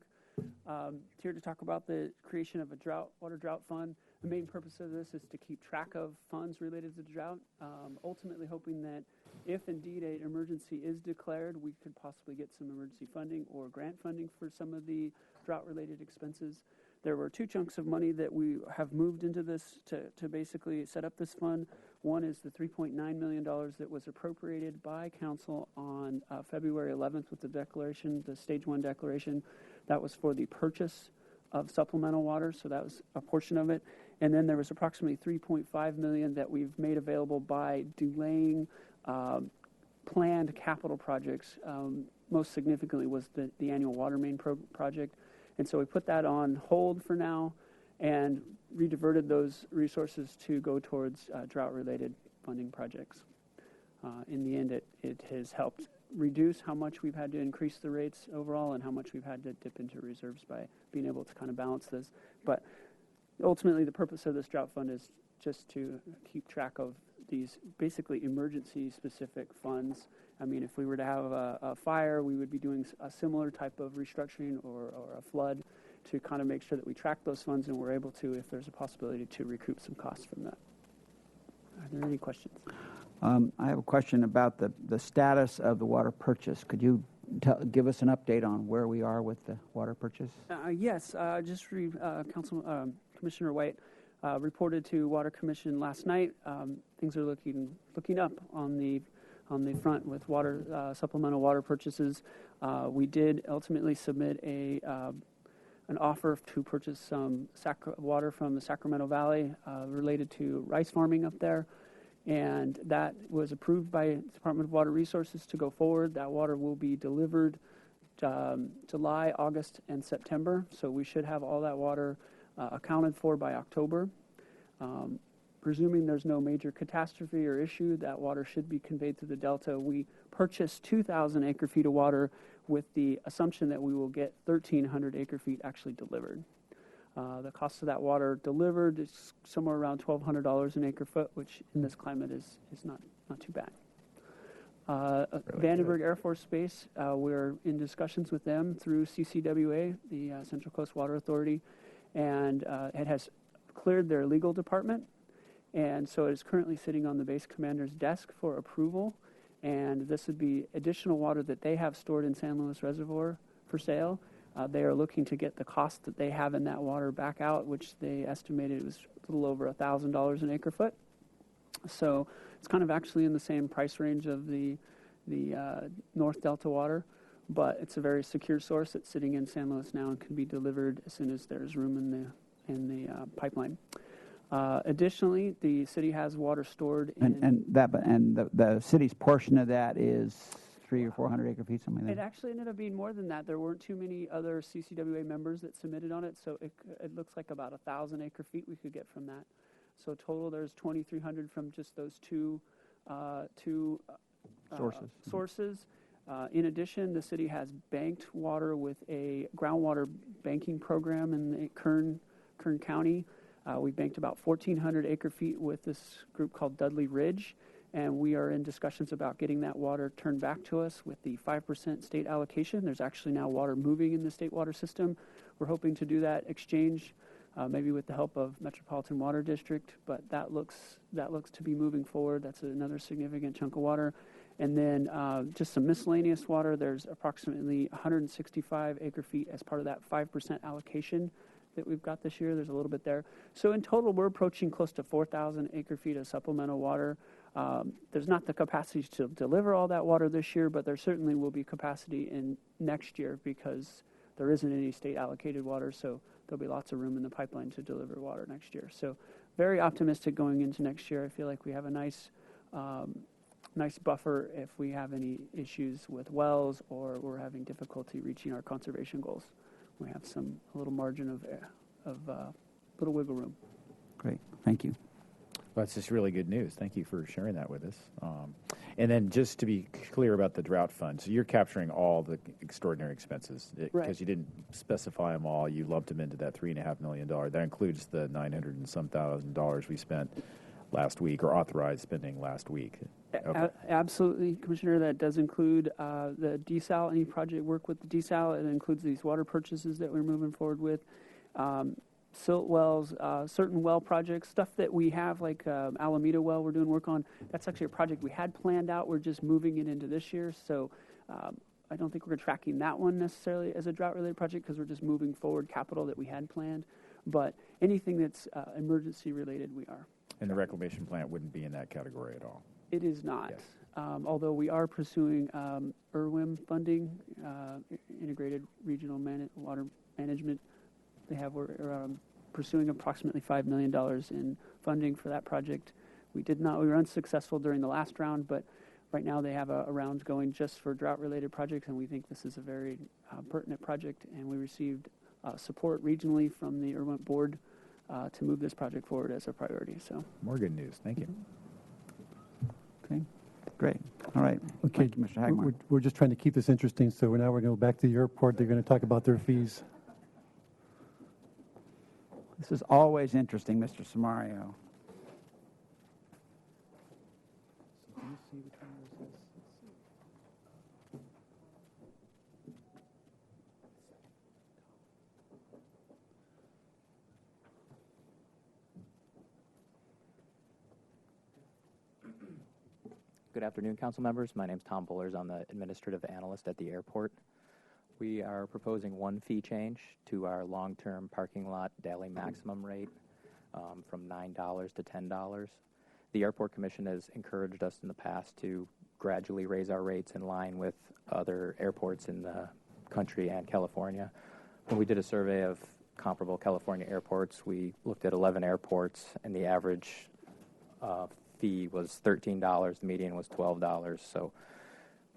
Here to talk about the creation of a water drought fund. The main purpose of this is to keep track of funds related to the drought, ultimately hoping that if indeed an emergency is declared, we could possibly get some emergency funding or grant funding for some of the drought-related expenses. There were two chunks of money that we have moved into this to basically set up this fund. One is the $3.9 million that was appropriated by council on February 11th with the declaration, the stage 1 declaration. That was for the purchase of supplemental water, so that was a portion of it. And then there was approximately $3.5 million that we've made available by delaying planned capital projects. Most significantly was the annual water main project. And so we put that on hold for now and rediverted those resources to go towards drought-related funding projects. In the end, it has helped reduce how much we've had to increase the rates overall and how much we've had to dip into reserves by being able to kind of balance this. But ultimately, the purpose of this drought fund is just to keep track of these basically emergency-specific funds. I mean, if we were to have a fire, we would be doing a similar type of restructuring or a flood to kind of make sure that we track those funds and we're able to, if there's a possibility, to recoup some costs from that. Are there any questions? I have a question about the status of the water purchase. Could you give us an update on where we are with the water purchase? Yes, Commissioner White reported to Water Commission last night. Things are looking up on the front with supplemental water purchases. We did ultimately submit an offer to purchase some water from the Sacramento Valley related to rice farming up there. And that was approved by Department of Water Resources to go forward. That water will be delivered July, August, and September. So we should have all that water accounted for by October. Presuming there's no major catastrophe or issue, that water should be conveyed through the Delta. We purchased 2,000 acre-feet of water with the assumption that we will get 1,300 acre-feet actually delivered. The cost of that water delivered is somewhere around $1,200 an acre-foot, which in this climate is not too bad. Vandenberg Air Force Base, we're in discussions with them through CCWA, the Central Coast Water Authority, and it has cleared their legal department. And so it is currently sitting on the base commander's desk for approval. And this would be additional water that they have stored in San Luis Reservoir for sale. They are looking to get the cost that they have in that water back out, which they estimated was a little over $1,000 an acre foot. So it's kind of actually in the same price range of the North Delta water, but it's a very secure source. It's sitting in San Luis now and can be delivered as soon as there's room in the pipeline. Additionally, the city has water stored in... And the city's portion of that is 300 or 400 acre feet, something like It that? actually ended up being more than that. There weren't too many other CCWA members that submitted on it, so it looks like about 1,000 acre feet we could get from that. So total, there's 2,300 from just those two sources. In addition, the city has banked water with a groundwater banking program in the Kern County. We banked about 1,400 acre feet with this group called Dudley Ridge, and we are in discussions about getting that water turned back to us with the 5% state allocation. There's actually now water moving in the state water system. We're hoping to do that exchange, maybe with the help of Metropolitan Water District, but that looks to be moving forward. That's another significant chunk of water. And then just some miscellaneous water. There's approximately 165 acre feet as part of that 5% allocation that we've got this year. There's a little bit there. So in total, we're approaching close to 4,000 acre feet of supplemental water. There's not the capacity to deliver all that water this year, but there certainly will be capacity in next year because there isn't any state allocated water, so there'll be lots of room in the pipeline to deliver water next year. So very optimistic going into next year. I feel like we have a nice buffer if we have any issues with wells or we're having difficulty reaching our conservation goals. We have a little margin of little wiggle room. Great, thank you. Well, that's just really good news. Thank you for sharing that with us. And then just to be clear about the drought fund, so you're capturing all the extraordinary expenses because you didn't specify them all. You lumped them into that $3.5 million. That includes the $900 and some thousand we spent last week or authorized spending last week. Okay. Absolutely, Commissioner. That does include the desal, any project work with the desal. It includes these water purchases that we're moving forward with. Silt wells, certain well projects, stuff that we have like Alameda well we're doing work on. That's actually a project we had planned out. We're just moving it into this year. So I don't think we're tracking that one necessarily as a drought-related project because we're just moving forward capital that we had planned. But anything that's emergency-related, we are. And the reclamation plant wouldn't be in that category at all? It is not. Yes. Although we are pursuing IRWIM funding, Integrated Regional Water Management. We're pursuing approximately $5 million in funding for that project. We were unsuccessful during the last round, but right now they have a round going just for drought-related projects, and we think this is a very pertinent project, and we received support regionally from the IRWIM board to move this project forward as a priority. So more good news. Thank you. Okay, great. All right. Okay, Thank you, Mr. Hagmar. we're just trying to keep this interesting, so now we're going to go back to the airport. They're going to talk about their fees. This is always interesting, Mr. Samario. Good afternoon, council members. My name is Tom Bullers. I'm the administrative analyst at the airport. We are proposing one fee change to our long-term parking lot daily maximum rate from $9 to $10. The Airport Commission has encouraged us in the past to gradually raise our rates in line with other airports in the country and California. When we did a survey of comparable California airports, we looked at 11 airports, and the average fee was $13. The median was $12. So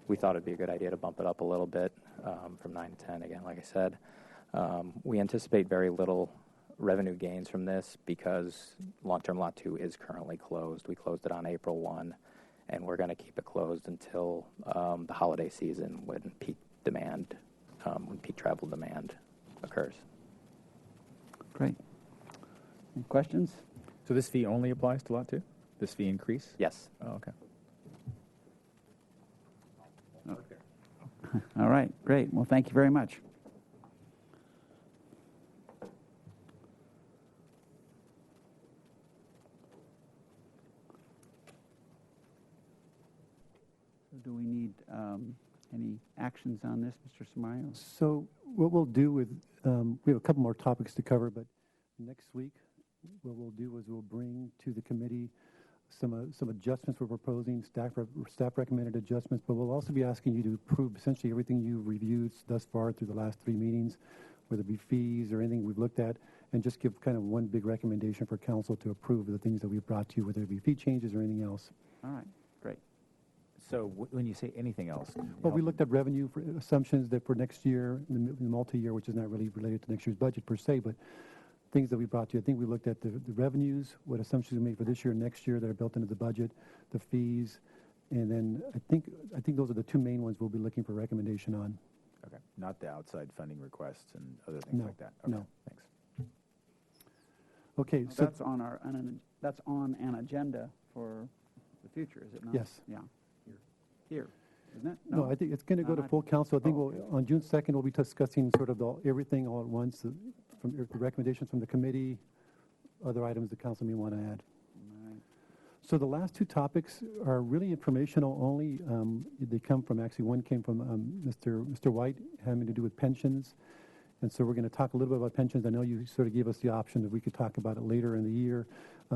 we thought it'd be a good idea to bump it up a little bit from 9 to 10 again, like I said. We anticipate very little revenue gains from this because long-term Lot 2 is currently closed. We closed it on April 1, and we're going to keep it closed until the holiday season when peak travel demand occurs. Great. Any questions? So this fee only applies to Lot 2? This fee increase? Yes. Oh, okay. All right, great. Well, thank you very much. Do we need any actions on this, Mr. Samayo? So what we'll do with, we have a couple more topics to cover, but next week what we'll do is we'll bring to the committee some adjustments we're proposing, staff recommended adjustments, but we'll also be asking you to approve essentially everything you've reviewed thus far through the last 3 meetings, whether it be fees or anything we've looked at, and just give kind of one big recommendation for council to approve of the things that we've brought to you, whether it be fee changes or anything else. All right, great. So when you say anything else? Well, we looked at revenue for assumptions that for next year, the multi-year, which is not really related to next year's budget per se, but things that we brought to you. I think we looked at the revenues, what assumptions we made for this year and next year that are built into the budget, the fees, and then I think those are the 2 main ones we'll be looking for recommendation on. Okay, not the outside funding requests and other things like that. Okay, no. Thanks. Okay, So so that's on an agenda for the future, is it not? Yes. Yeah. Here, isn't it? no, I think it's going to go to full council. I think on June 2nd we'll be discussing sort of everything all at once, from the recommendations from the committee, other items the council may want to add. So the last 2 topics are really informational only. They come from, actually one came from Mr. White, having to do with pensions. And so we're going to talk a little bit about pensions. I know you sort of gave us the option that we could talk about it later in the year.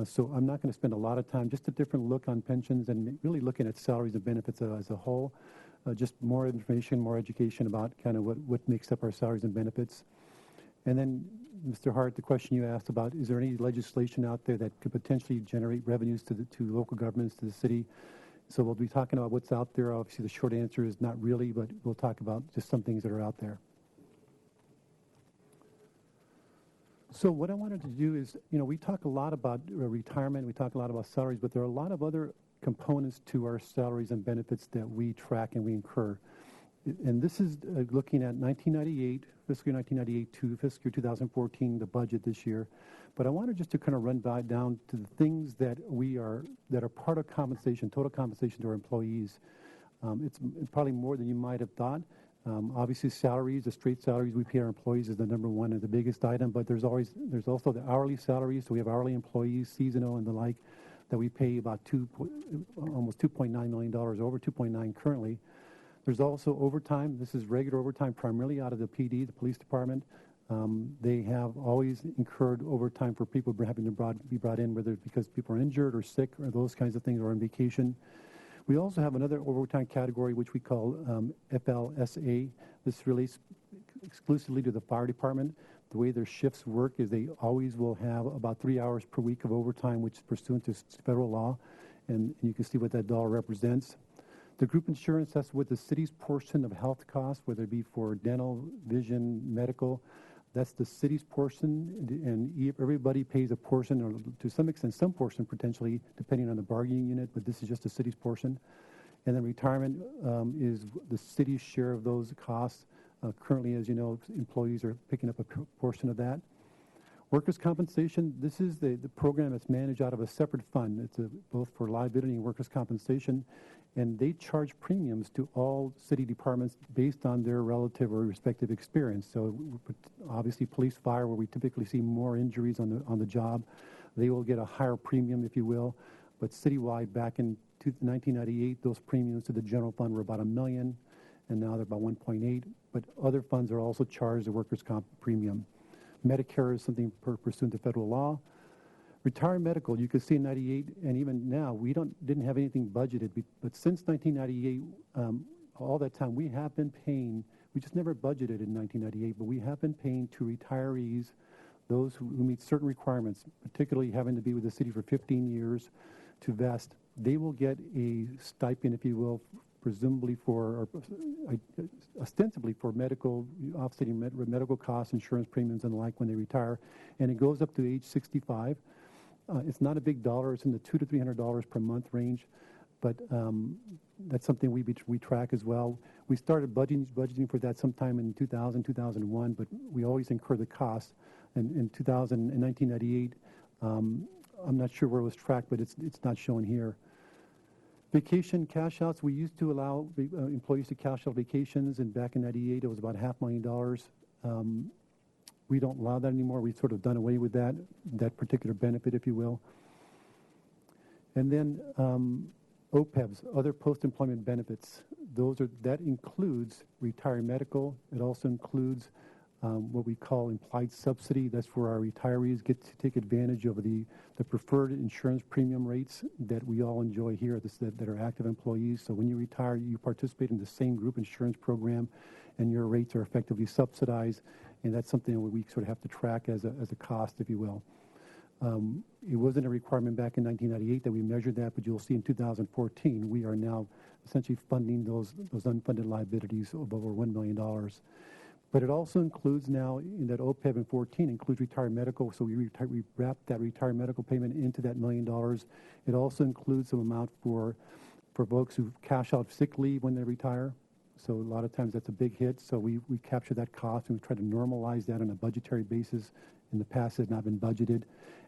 So I'm not going to spend a lot of time, just a different look on pensions and really looking at salaries and benefits as a whole. Just more information, more education about kind of what makes up our salaries and benefits. And then, Mr. Hart, the question you asked about, is there any legislation out there that could potentially generate revenues to local governments, to the city? So we'll be talking about what's out there. Obviously, the short answer is not really, but we'll talk about just some things that are out there. So what I wanted to do is, we talk a lot about retirement, we talk a lot about salaries, but there are a lot of other components to our salaries and benefits that we track and we incur. And this is looking at 1998, fiscal year 1998 to fiscal year 2014, the budget this year. But I wanted just to kind of run down to the things that are part of compensation, total compensation to our employees. It's probably more than you might have thought. Obviously, salaries, the straight salaries we pay our employees is the number one and the biggest item. But there's also the hourly salaries. So we have hourly employees, seasonal and the like, that we pay about almost $2.9 million, over 2.9 currently. There's also overtime. This is regular overtime, primarily out of the PD, the police department. They have always incurred overtime for people having to be brought in, whether it's because people are injured or sick or those kinds of things, or on vacation. We also have another overtime category, which we call FLSA. This relates exclusively to the fire department. The way their shifts work is they always will have about 3 hours per week of overtime, which is pursuant to federal law, and you can see what that dollar represents. The group insurance, that's with the city's portion of health costs, whether it be for dental, vision, medical. That's the city's portion, and everybody pays a portion, or to some extent, some portion potentially, depending on the bargaining unit, but this is just the city's portion. And then retirement is the city's share of those costs. Currently, as you know, employees are picking up a portion of that. Workers' compensation, this is the program that's managed out of a separate fund. It's both for liability and workers' compensation, and they charge premiums to all city departments based on their relative or respective experience. So obviously police, fire, where we typically see more injuries on the job, they will get a higher premium, if you will. But citywide, back in 1998, those premiums to the general fund were about $1 million, and now they're about 1.8. But other funds are also charged a workers' comp premium. Medicare is something pursuant to federal law. Retired medical, you can see in 98, and even now, we didn't have anything budgeted. But since 1998, all that time, we have been paying, we just never budgeted in 1998, but we have been paying to retirees, those who meet certain requirements, particularly having to be with the city for 15 years to vest. They will get a stipend, if you will, presumably for, or ostensibly for medical, offsetting medical costs, insurance premiums, and the like when they retire. And it goes up to age 65. It's not a big dollar. It's in the $200 to $300 per month range, but that's something we track as well. We started budgeting for that sometime in 2000, 2001, but we always incur the cost. And in 1998, I'm not sure where it was tracked, but it's not shown here. Vacation cash outs, we used to allow employees to cash out vacations, and back in 98, it was about $500,000. We don't allow that anymore. We've sort of done away with that particular benefit, if you will. And then OPEBs, other post-employment benefits. That includes retired medical. It also includes what we call implied subsidy. That's where our retirees get to take advantage of the preferred insurance premium rates that we all enjoy here that are active employees. So when you retire, you participate in the same group insurance program, and your rates are effectively subsidized. And that's something that we sort of have to track as a cost, if you will. It wasn't a requirement back in 1998 that we measured that, but you'll see in 2014, we are now essentially funding those unfunded liabilities of over $1 million. But it also includes now, in that OPEB in 14, includes retired medical. So we wrap that retired medical payment into that $1 million. It also includes some amount for folks who cash out sick leave when they retire. So a lot of times that's a big hit. So we capture that cost, and we try to normalize that on a budgetary basis. In the past, it has not been budgeted.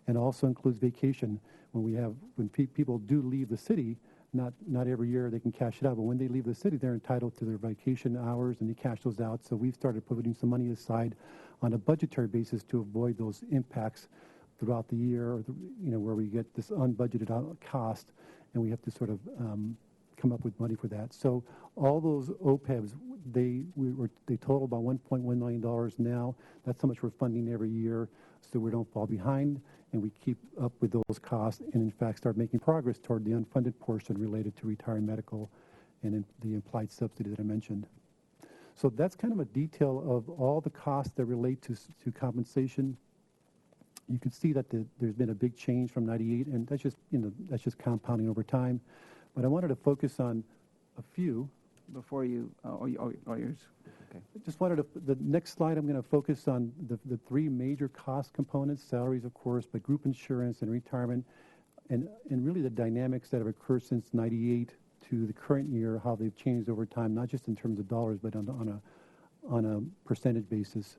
And also includes vacation. When people do leave the city, not every year they can cash it out, but when they leave the city, they're entitled to their vacation hours, and they cash those out. So we've started putting some money aside on a budgetary basis to avoid those impacts throughout the year, or where we get this unbudgeted cost, and we have to sort of come up with money for that. So all those OPEBs, they total about $1.1 million now. That's how much we're funding every year, so we don't fall behind, and we keep up with those costs, and in fact start making progress toward the unfunded portion related to retired medical and the implied subsidy that I mentioned. So that's kind of a detail of all the costs that relate to compensation. You can see that there's been a big change from 98, and that's just compounding over time. But I wanted to focus on a few. Before you, yours. Okay. Just wanted the next slide, I'm going to focus on the three major cost components, salaries, of course, but group insurance and retirement, and really the dynamics that have occurred since 98 to the current year, how they've changed over time, not just in terms of dollars, but on a percentage basis.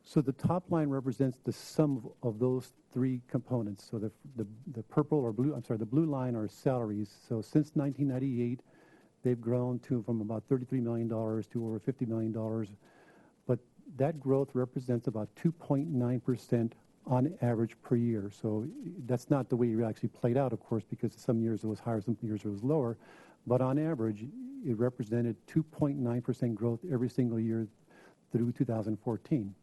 So the top line represents the sum of those three components. So the purple or blue, I'm sorry, the blue line are salaries. So since 1998, they've grown from about $33 million to over $50 million. But that growth represents about 2.9% on average per year. So that's not the way it actually played out, of course, because some years it was higher, some years it was lower. But on average, it represented 2.9% growth every single year through 2014.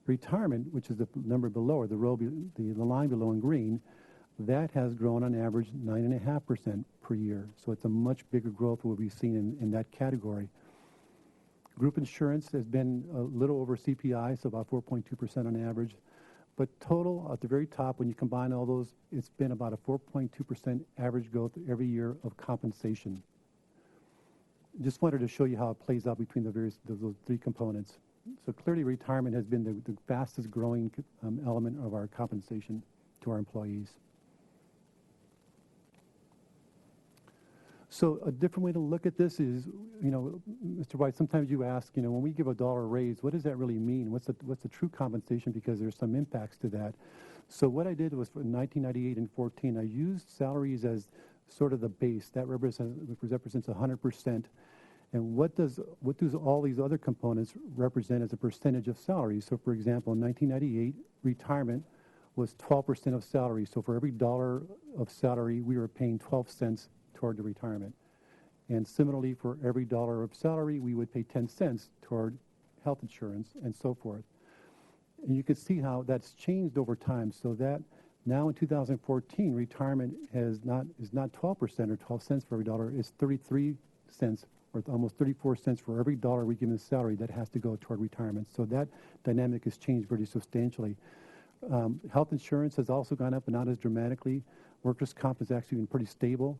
Retirement, which is the number below, or the line below in green, that has grown on average 9.5% per year. So it's a much bigger growth than what we've seen in that category. Group insurance has been a little over CPI, so about 4.2% on average. But total, at the very top, when you combine all those, it's been about a 4.2% average growth every year of compensation. Just wanted to show you how it plays out between those three components. So clearly, retirement has been the fastest growing element of our compensation to our employees. So a different way to look at this is, Mr. White, sometimes you ask, when we give a $1 raise, what does that really mean? What's the true compensation? Because there's some impacts to that. So what I did was for 1998 and 14, I used salaries as sort of the base. That represents 100%. And what does all these other components represent as a percentage of salary? So, for example, in 1998, retirement was 12% of salary. So for every $1 of salary, we were paying 12 cents toward the retirement. And similarly, for every $1 of salary, we would pay 10 cents toward health insurance and so forth. And you can see how that's changed over time. So that now in 2014, retirement is not 12% or 12 cents for every $1. It's 33 cents or almost 34 cents for every $1 we give in salary that has to go toward retirement. So that dynamic has changed pretty substantially. Health insurance has also gone up, but not as dramatically. Workers' comp has actually been pretty stable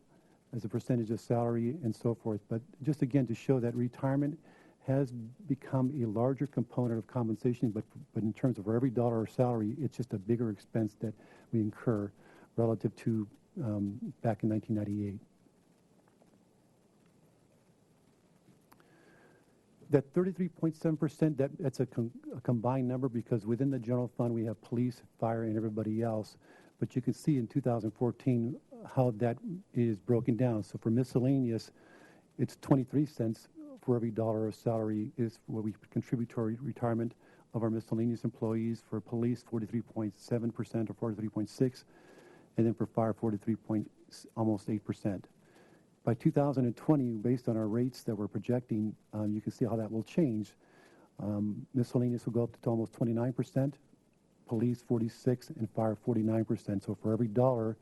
as a percentage of salary and so forth. But just again to show that retirement has become a larger component of compensation, but in terms of for every $1 of salary, it's just a bigger expense that we incur relative to back in 1998. That 33.7%, that's a combined number because within the general fund we have police, fire, and everybody else. But you can see in 2014 how that is broken down. So for miscellaneous, it's 23 cents for every $1 of salary is what we contribute to our retirement of our miscellaneous employees. For police, 43.7% or 43.6%, and then for fire, almost 8%. By 2020, based on our rates that we're projecting, you can see how that will change. Miscellaneous will go up to almost 29%, police 46%, and fire 49%. So for every $1,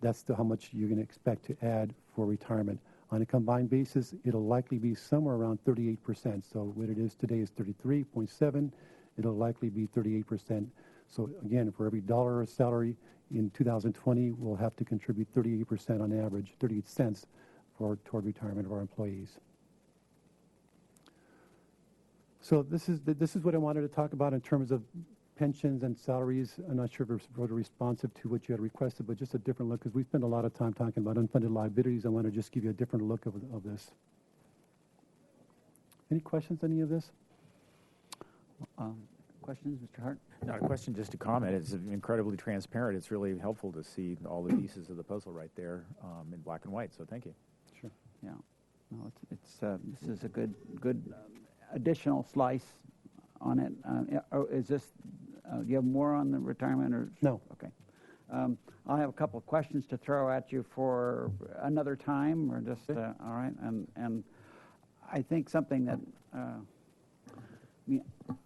that's how much you're going to expect to add for retirement. On a combined basis, it'll likely be somewhere around 38%. So what it is today is 33.7. It'll likely be 38%. So again, for every $1 of salary in 2020, we'll have to contribute 38% on average, 38 cents toward retirement of our employees. So this is what I wanted to talk about in terms of pensions and salaries. I'm not sure if it's really responsive to what you had requested, but just a different look, because we spend a lot of time talking about unfunded liabilities. I want to just give you a different look of this. Any questions on any of this? Questions, Mr. Hart? Not a question, just a comment. It's incredibly transparent. It's really helpful to see all the pieces of the puzzle right there in black and white. So thank you. Sure. Yeah. No, this is a good additional slice on it. Is this? Do you have more on the retirement or no? Okay. I'll have a couple of questions to throw at you for another time, or just all right. And I think something that.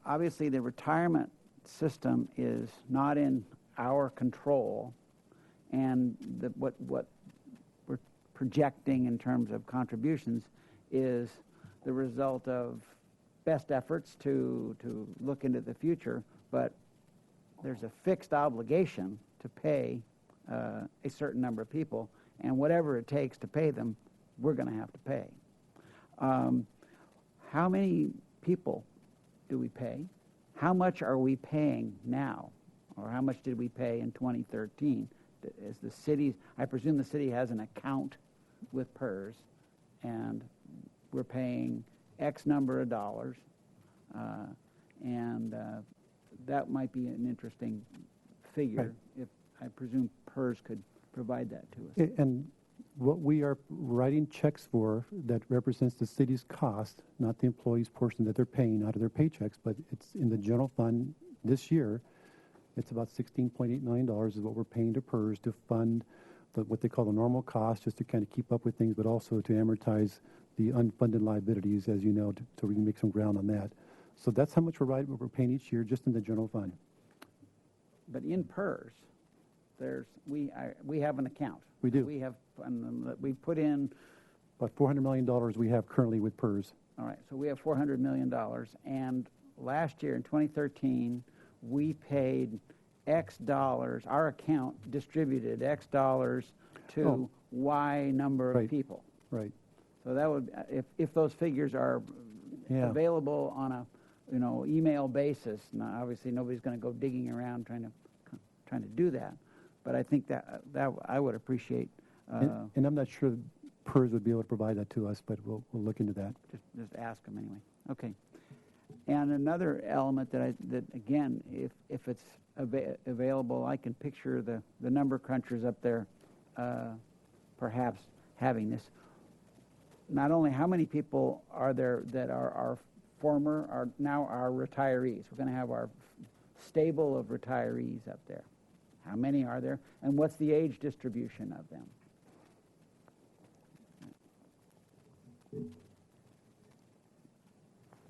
Obviously, the retirement system is not in our control, and what we're projecting in terms of contributions is the result of best efforts to look into the future. But there's a fixed obligation to pay a certain number of people, and whatever it takes to pay them, we're going to have to pay. How many people do we pay? How much are we paying now? Or how much did we pay in 2013 is the city's, I presume the city has an account with PERS, and we're paying X number of dollars, and that might be an interesting figure. Right. If I presume PERS could provide that to us. And what we are writing checks for that represents the city's cost, not the employees' portion that they're paying out of their paychecks, but it's in the general fund this year. It's about $16.8 million is what we're paying to PERS to fund what they call the normal cost, just to kind of keep up with things, but also to amortize the unfunded liabilities, as you know, so we can make some ground on that. So that's how much we're paying each year just in the general fund. But in PERS, we have an account. We do. We put in About $400 million we have currently with PERS. All right, so we have $400 million, and last year in 2013, we paid X dollars, our account distributed X dollars to Y number of people. Right. So that would, if those figures are available on a, email basis, now obviously nobody's going to go digging around trying to do that, but I think that I would appreciate. And I'm not sure PERS would be able to provide that to us, but we'll look into that. Just ask them anyway. Okay. And another element that again, if it's available, I can picture the number crunchers up there, perhaps having this. Not only how many people are there that are now our retirees. We're going to have our stable of retirees up there. How many are there, and what's the age distribution of them?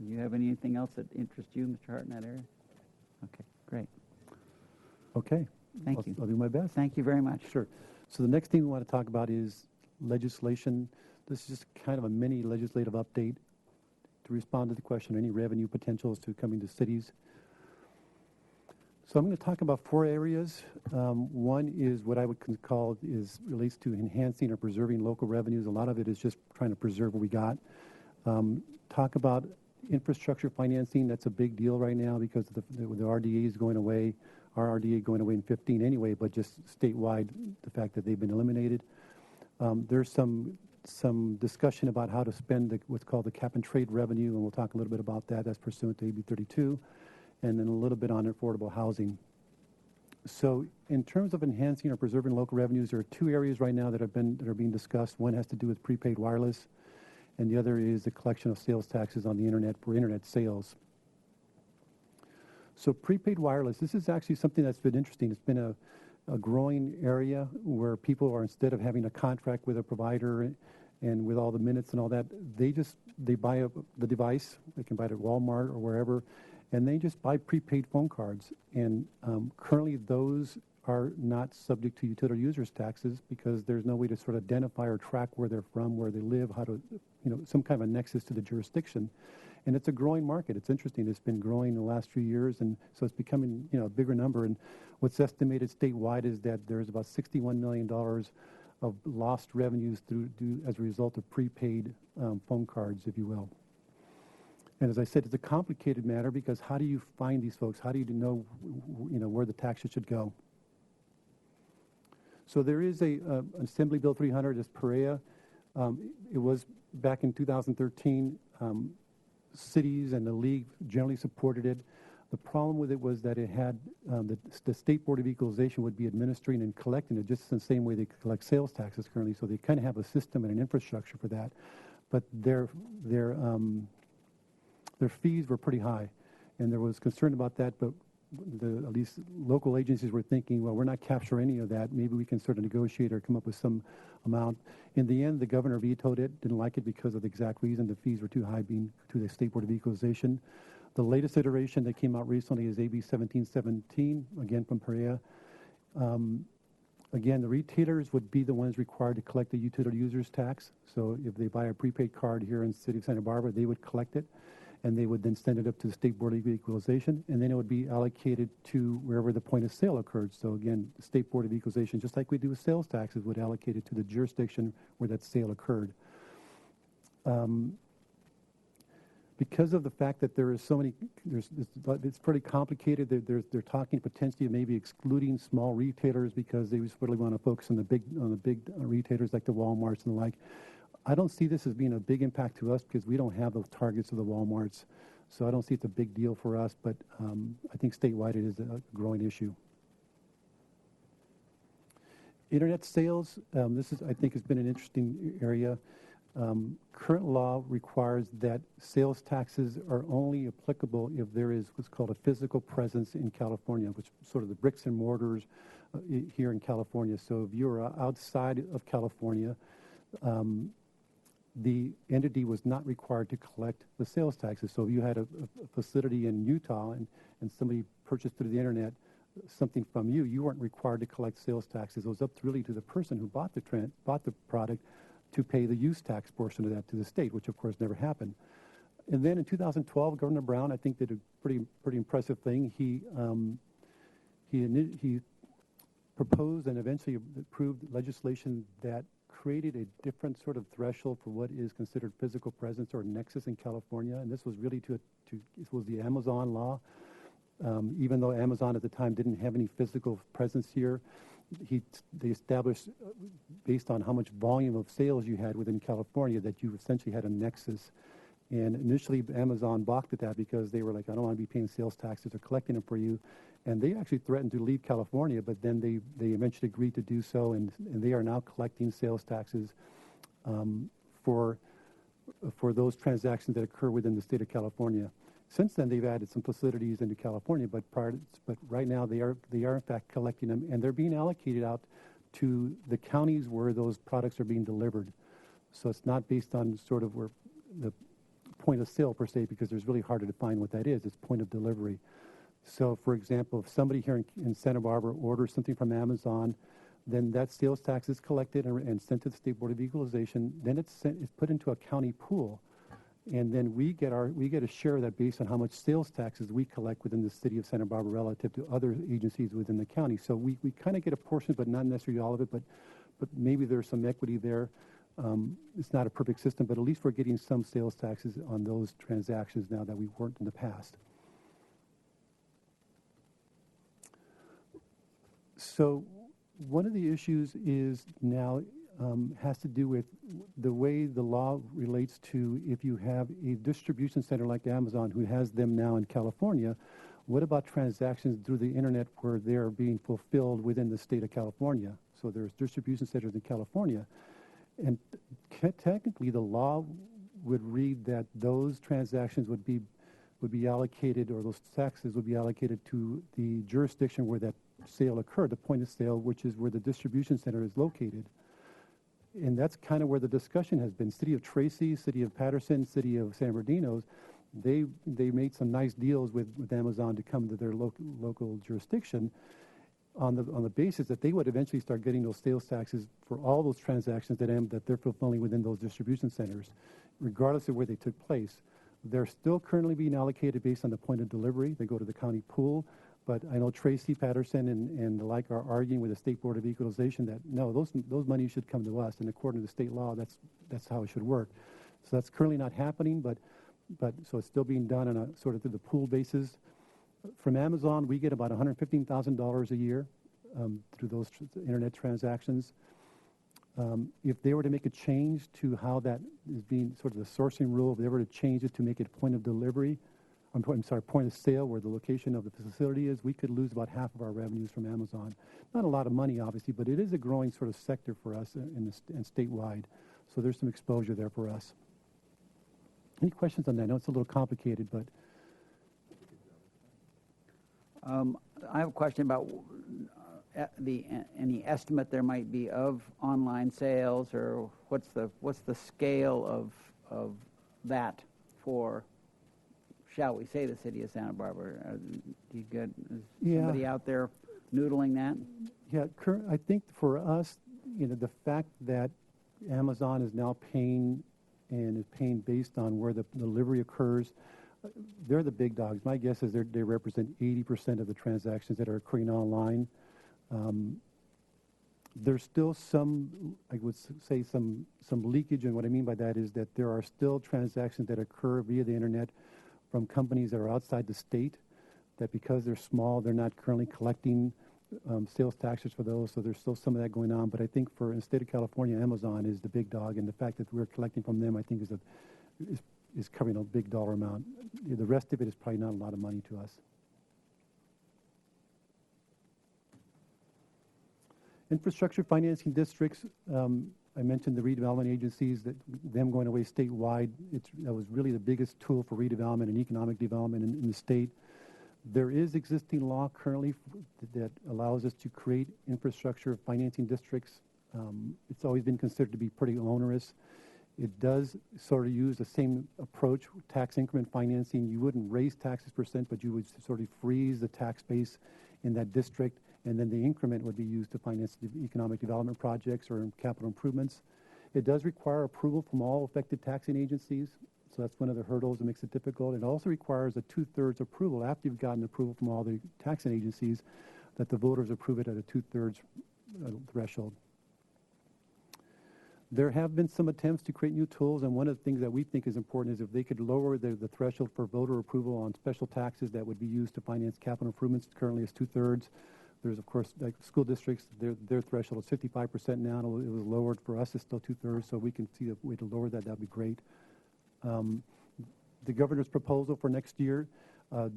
Do you have anything else that interests you, Mr. Hart, in that area? Okay, great. Okay. Thank you. I'll do my best. Thank you very much. Sure. So the next thing we want to talk about is legislation. This is just kind of a mini legislative update to respond to the question, any revenue potentials to coming to cities. So I'm going to talk about 4 areas. One is what I would call relates to enhancing or preserving local revenues. A lot of it is just trying to preserve what we got. Talk about infrastructure financing. That's a big deal right now because the RDA is going away. Our RDA going away in 2015 anyway, but just statewide, the fact that they've been eliminated. There's some discussion about how to spend what's called the cap and trade revenue, and we'll talk a little bit about that. That's pursuant to AB 32, and then a little bit on affordable housing. So in terms of enhancing or preserving local revenues, there are 2 areas right now that are being discussed. One has to do with prepaid wireless, and the other is the collection of sales taxes on the internet for internet sales. So prepaid wireless, this is actually something that's been interesting. It's been a growing area where people are, instead of having a contract with a provider and with all the minutes and all that, they buy the device. They can buy it at Walmart or wherever, and they just buy prepaid phone cards. And currently those are not subject to utility users taxes because there's no way to sort of identify or track where they're from, where they live, how to, some kind of a nexus to the jurisdiction. And it's a growing market. It's interesting. It's been growing in the last few years, and so it's becoming, a bigger number. And what's estimated statewide is that there's about $61 million of lost revenues as a result of prepaid phone cards, if you will. And as I said, it's a complicated matter because how do you find these folks? How do you know, where the taxes should go? So there is an Assembly Bill 300, it's Perea. It was back in 2013. Cities and the league generally supported it. The problem with it was that it had the State Board of Equalization would be administering and collecting it just in the same way they collect sales taxes currently. So they kind of have a system and an infrastructure for that, but their fees were pretty high, and there was concern about that. But at least local agencies were thinking, well, we're not capturing any of that. Maybe we can sort of negotiate or come up with some amount. In the end, the governor vetoed it, didn't like it because of the exact reason. The fees were too high being to the State Board of Equalization. The latest iteration that came out recently is AB 1717, again from Perea. Again, the retailers would be the ones required to collect the utility users tax. So if they buy a prepaid card here in the city of Santa Barbara, they would collect it, and they would then send it up to the State Board of Equalization, and then it would be allocated to wherever the point of sale occurred. So again, the State Board of Equalization, just like we do with sales taxes, would allocate it to the jurisdiction where that sale occurred. because of the fact that there is so many, it's pretty complicated. They're talking potentially of maybe excluding small retailers because they just really want to focus on the big retailers like the Walmarts and the like. I don't see this as being a big impact to us because we don't have those targets of the Walmarts. So I don't see it's a big deal for us, but I think statewide it is a growing issue. Internet sales, this is, I think, has been an interesting area. Current law requires that sales taxes are only applicable if there is what's called a physical presence in California, which is sort of the bricks and mortars here in California. So if you're outside of California, the entity was not required to collect the sales taxes. So if you had a facility in Utah and somebody purchased through the internet something from you, you weren't required to collect sales taxes. It was up really to the person who bought the product to pay the use tax portion of that to the state, which of course never happened. And then in 2012, Governor Brown, I think, did a pretty impressive thing. He proposed and eventually approved legislation that created a different sort of threshold for what is considered physical presence or nexus in California. And this was really it was the Amazon law. Even though Amazon at the time didn't have any physical presence here, they established, based on how much volume of sales you had within California, that you essentially had a nexus. And initially, Amazon balked at that because they were like, I don't want to be paying sales taxes or collecting them for you. And they actually threatened to leave California, but then they eventually agreed to do so, and they are now collecting sales taxes for those transactions that occur within the state of California. Since then, they've added some facilities into California, but right now they are in fact collecting them, and they're being allocated out to the counties where those products are being delivered. So it's not based on sort of where the point of sale per se, because it's really hard to define what that is. It's point of delivery. So, for example, if somebody here in Santa Barbara orders something from Amazon, then that sales tax is collected and sent to the State Board of Equalization. Then it's put into a county pool. And then we get a share of that based on how much sales taxes we collect within the city of Santa Barbara relative to other agencies within the county. So we kind of get a portion, but not necessarily all of it, but maybe there's some equity there. It's not a perfect system, but at least we're getting some sales taxes on those transactions now that we weren't in the past. So one of the issues is now has to do with the way the law relates to if you have a distribution center like Amazon, who has them now in California. What about transactions through the internet where they're being fulfilled within the state of California? So there's distribution centers in California. And technically the law would read that those transactions would be allocated, or those taxes would be allocated to the jurisdiction where that sale occurred, the point of sale, which is where the distribution center is located. And that's kind of where the discussion has been. City of Tracy, City of Patterson, City of San Bernardino, they made some nice deals with Amazon to come to their local jurisdiction on the basis that they would eventually start getting those sales taxes for all those transactions that they're fulfilling within those distribution centers, regardless of where they took place. They're still currently being allocated based on the point of delivery. They go to the county pool. But I know Tracy, Patterson, and the like are arguing with the State Board of Equalization that, no, those monies should come to us. And according to the state law, that's how it should work. So that's currently not happening, but so it's still being done on a sort of through the pool basis. From Amazon, we get about $115,000 a year through those internet transactions. If they were to make a change to how that is being sort of the sourcing rule, if they were to change it to make it a point of delivery, point of sale, where the location of the facility is, we could lose about half of our revenues from Amazon. Not a lot of money, obviously, but it is a growing sort of sector for us and statewide. So there's some exposure there for us. Any questions on that? I know it's a little complicated, but. I have a question about any estimate there might be of online sales, or what's the scale of that for, shall we say, the city of Santa Barbara? Do you get somebody out there noodling that? Yeah, I think for us, the fact that Amazon is now paying and is paying based on where the delivery occurs, they're the big dogs. My guess is they represent 80% of the transactions that are occurring online. There's still some, I would say, some leakage, and what I mean by that is that there are still transactions that occur via the internet from companies that are outside the state, that because they're small, they're not currently collecting sales taxes for those, so there's still some of that going on. But I think in the state of California, Amazon is the big dog, and the fact that we're collecting from them, I think, is covering a big dollar amount. The rest of it is probably not a lot of money to us. Infrastructure financing districts, I mentioned the redevelopment agencies, that them going away statewide. That was really the biggest tool for redevelopment and economic development in the state. There is existing law currently that allows us to create infrastructure financing districts. It's always been considered to be pretty onerous. It does sort of use the same approach, tax increment financing. You wouldn't raise taxes %, but you would sort of freeze the tax base in that district, and then the increment would be used to finance economic development projects or capital improvements. It does require approval from all affected taxing agencies, so that's one of the hurdles that makes it difficult. It also requires a 2/3 approval after you've gotten approval from all the taxing agencies, that the voters approve it at a 2/3 threshold. There have been some attempts to create new tools, and one of the things that we think is important is if they could lower the threshold for voter approval on special taxes that would be used to finance capital improvements. Currently it's 2/3. There's, of course, like school districts, their threshold is 55% now. It was lowered. For us, it's still 2/3, so we can see a way to lower that. That'd be great. The governor's proposal for next year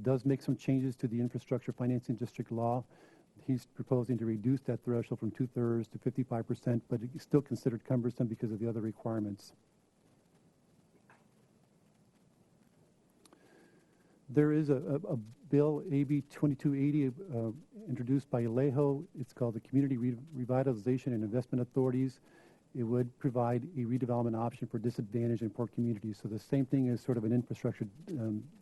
does make some changes to the infrastructure financing district law. He's proposing to reduce that threshold from 2/3 to 55%, but it's still considered cumbersome because of the other requirements. There is a bill, AB 2280, introduced by Alejo. It's called the Community Revitalization and Investment Authorities. It would provide a redevelopment option for disadvantaged and poor communities. So the same thing as sort of an infrastructure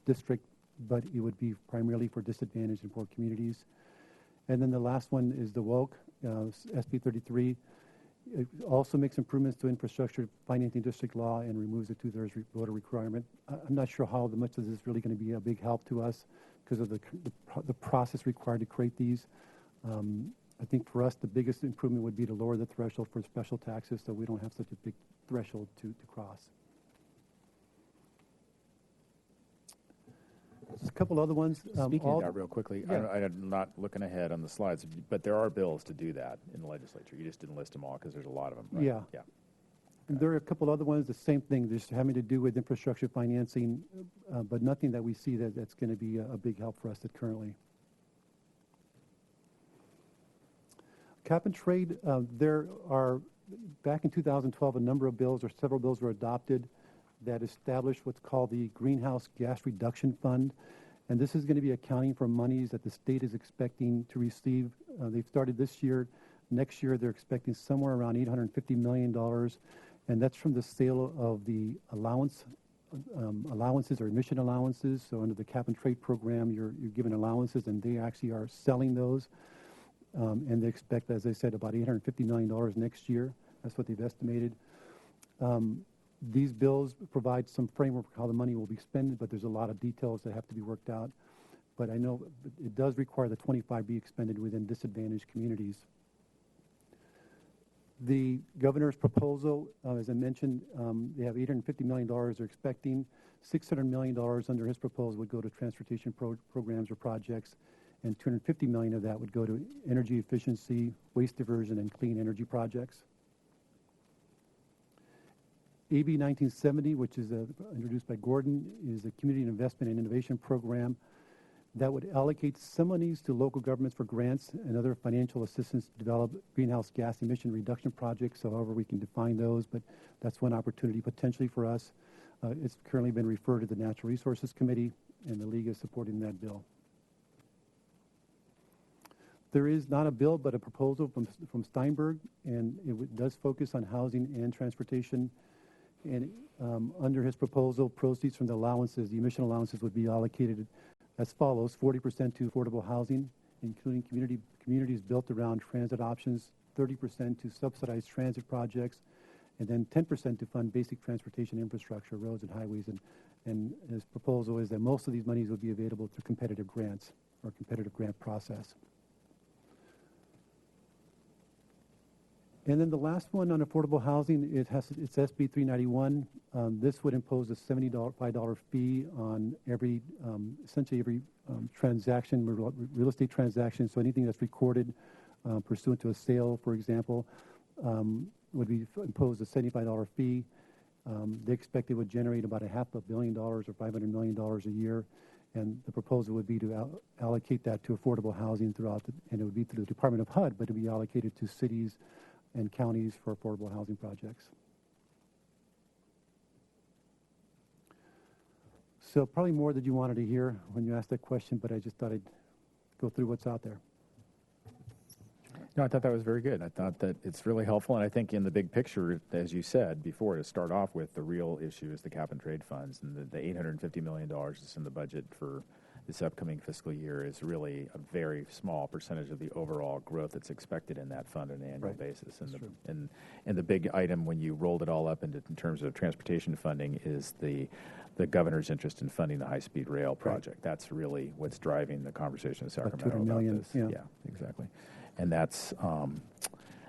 district, but it would be primarily for disadvantaged and poor communities. And then the last one is the WOC, SB 33. It also makes improvements to infrastructure financing district law and removes the 2/3 voter requirement. I'm not sure how much of this is really going to be a big help to us because of the process required to create these. I think for us, the biggest improvement would be to lower the threshold for special taxes so we don't have such a big threshold to cross. Just a couple other ones. Speaking of that real quickly, yeah. I'm not looking ahead on the slides, but there are bills to do that in the legislature. You just didn't list them all because there's a lot of them, right? Yeah. Yeah. And there are a couple other ones, the same thing, just having to do with infrastructure financing, but nothing that we see that's going to be a big help for us currently. Cap and trade, there are, back in 2012, a number of bills or several bills were adopted that established what's called the Greenhouse Gas Reduction Fund. And this is going to be accounting for monies that the state is expecting to receive. They've started this year. Next year, they're expecting somewhere around $850 million. And that's from the sale of the allowances or emission allowances. So under the cap and trade program, you're given allowances, and they actually are selling those. And they expect, as I said, about $850 million next year. That's what they've estimated. These bills provide some framework for how the money will be spent, but there's a lot of details that have to be worked out. But I know it does require the 25 be expended within disadvantaged communities. The governor's proposal, as I mentioned, they have $850 million they're expecting. $600 million under his proposal would go to transportation programs or projects, and $250 million of that would go to energy efficiency, waste diversion, and clean energy projects. AB 1970, which is introduced by Gordon, is a community investment and innovation program that would allocate some monies to local governments for grants and other financial assistance to develop greenhouse gas emission reduction projects, so however we can define those, but that's one opportunity potentially for us. It's currently been referred to the Natural Resources Committee, and the League is supporting that bill. There is not a bill, but a proposal from Steinberg, and it does focus on housing and transportation. And under his proposal, proceeds from the allowances, the emission allowances, would be allocated as follows: 40% to affordable housing, including communities built around transit options, 30% to subsidized transit projects, and then 10% to fund basic transportation infrastructure, roads and highways. And his proposal is that most of these monies would be available through competitive grants or competitive grant process. And then the last one on affordable housing, it's SB 391. This would impose a $75 fee on every, essentially every transaction, real estate transaction. So anything that's recorded pursuant to a sale, for example, would be imposed a $75 fee. They expect it would generate about $500 million or $500 million a year. And the proposal would be to allocate that to affordable housing throughout, and it would be through the Department of HUD, but it would be allocated to cities and counties for affordable housing projects. So probably more that you wanted to hear when you asked that question, but I just thought I'd go through what's out there. No, I thought that was very good. I thought that it's really helpful, and I think in the big picture, as you said before, to start off with, the real issue is the cap and trade funds, and the $850 million that's in the budget for this upcoming fiscal year is really a very small percentage of the overall growth that's expected in that fund on an annual basis. And the big item when you rolled it all up in terms of transportation funding is the governor's interest in funding the high-speed rail project. That's really what's driving the conversation in Sacramento about this. Yeah, exactly. And that's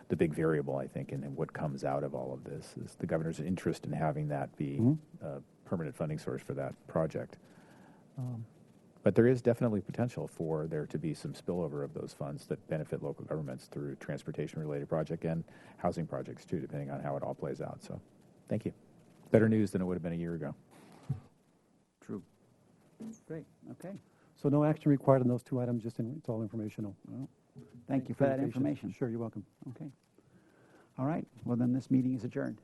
the big variable, I think, and what comes out of all of this is the governor's interest in having that be a permanent funding source for that project. But there is definitely potential for there to be some spillover of those funds that benefit local governments through transportation-related project and housing projects, too, depending on how it all plays out. So thank you. Better news than it would have been a year ago. True. Great. Okay. So no action required on those two items, just it's all informational. Well, thank you for that information. Sure, you're welcome. Okay. All right. Well, then this meeting is adjourned.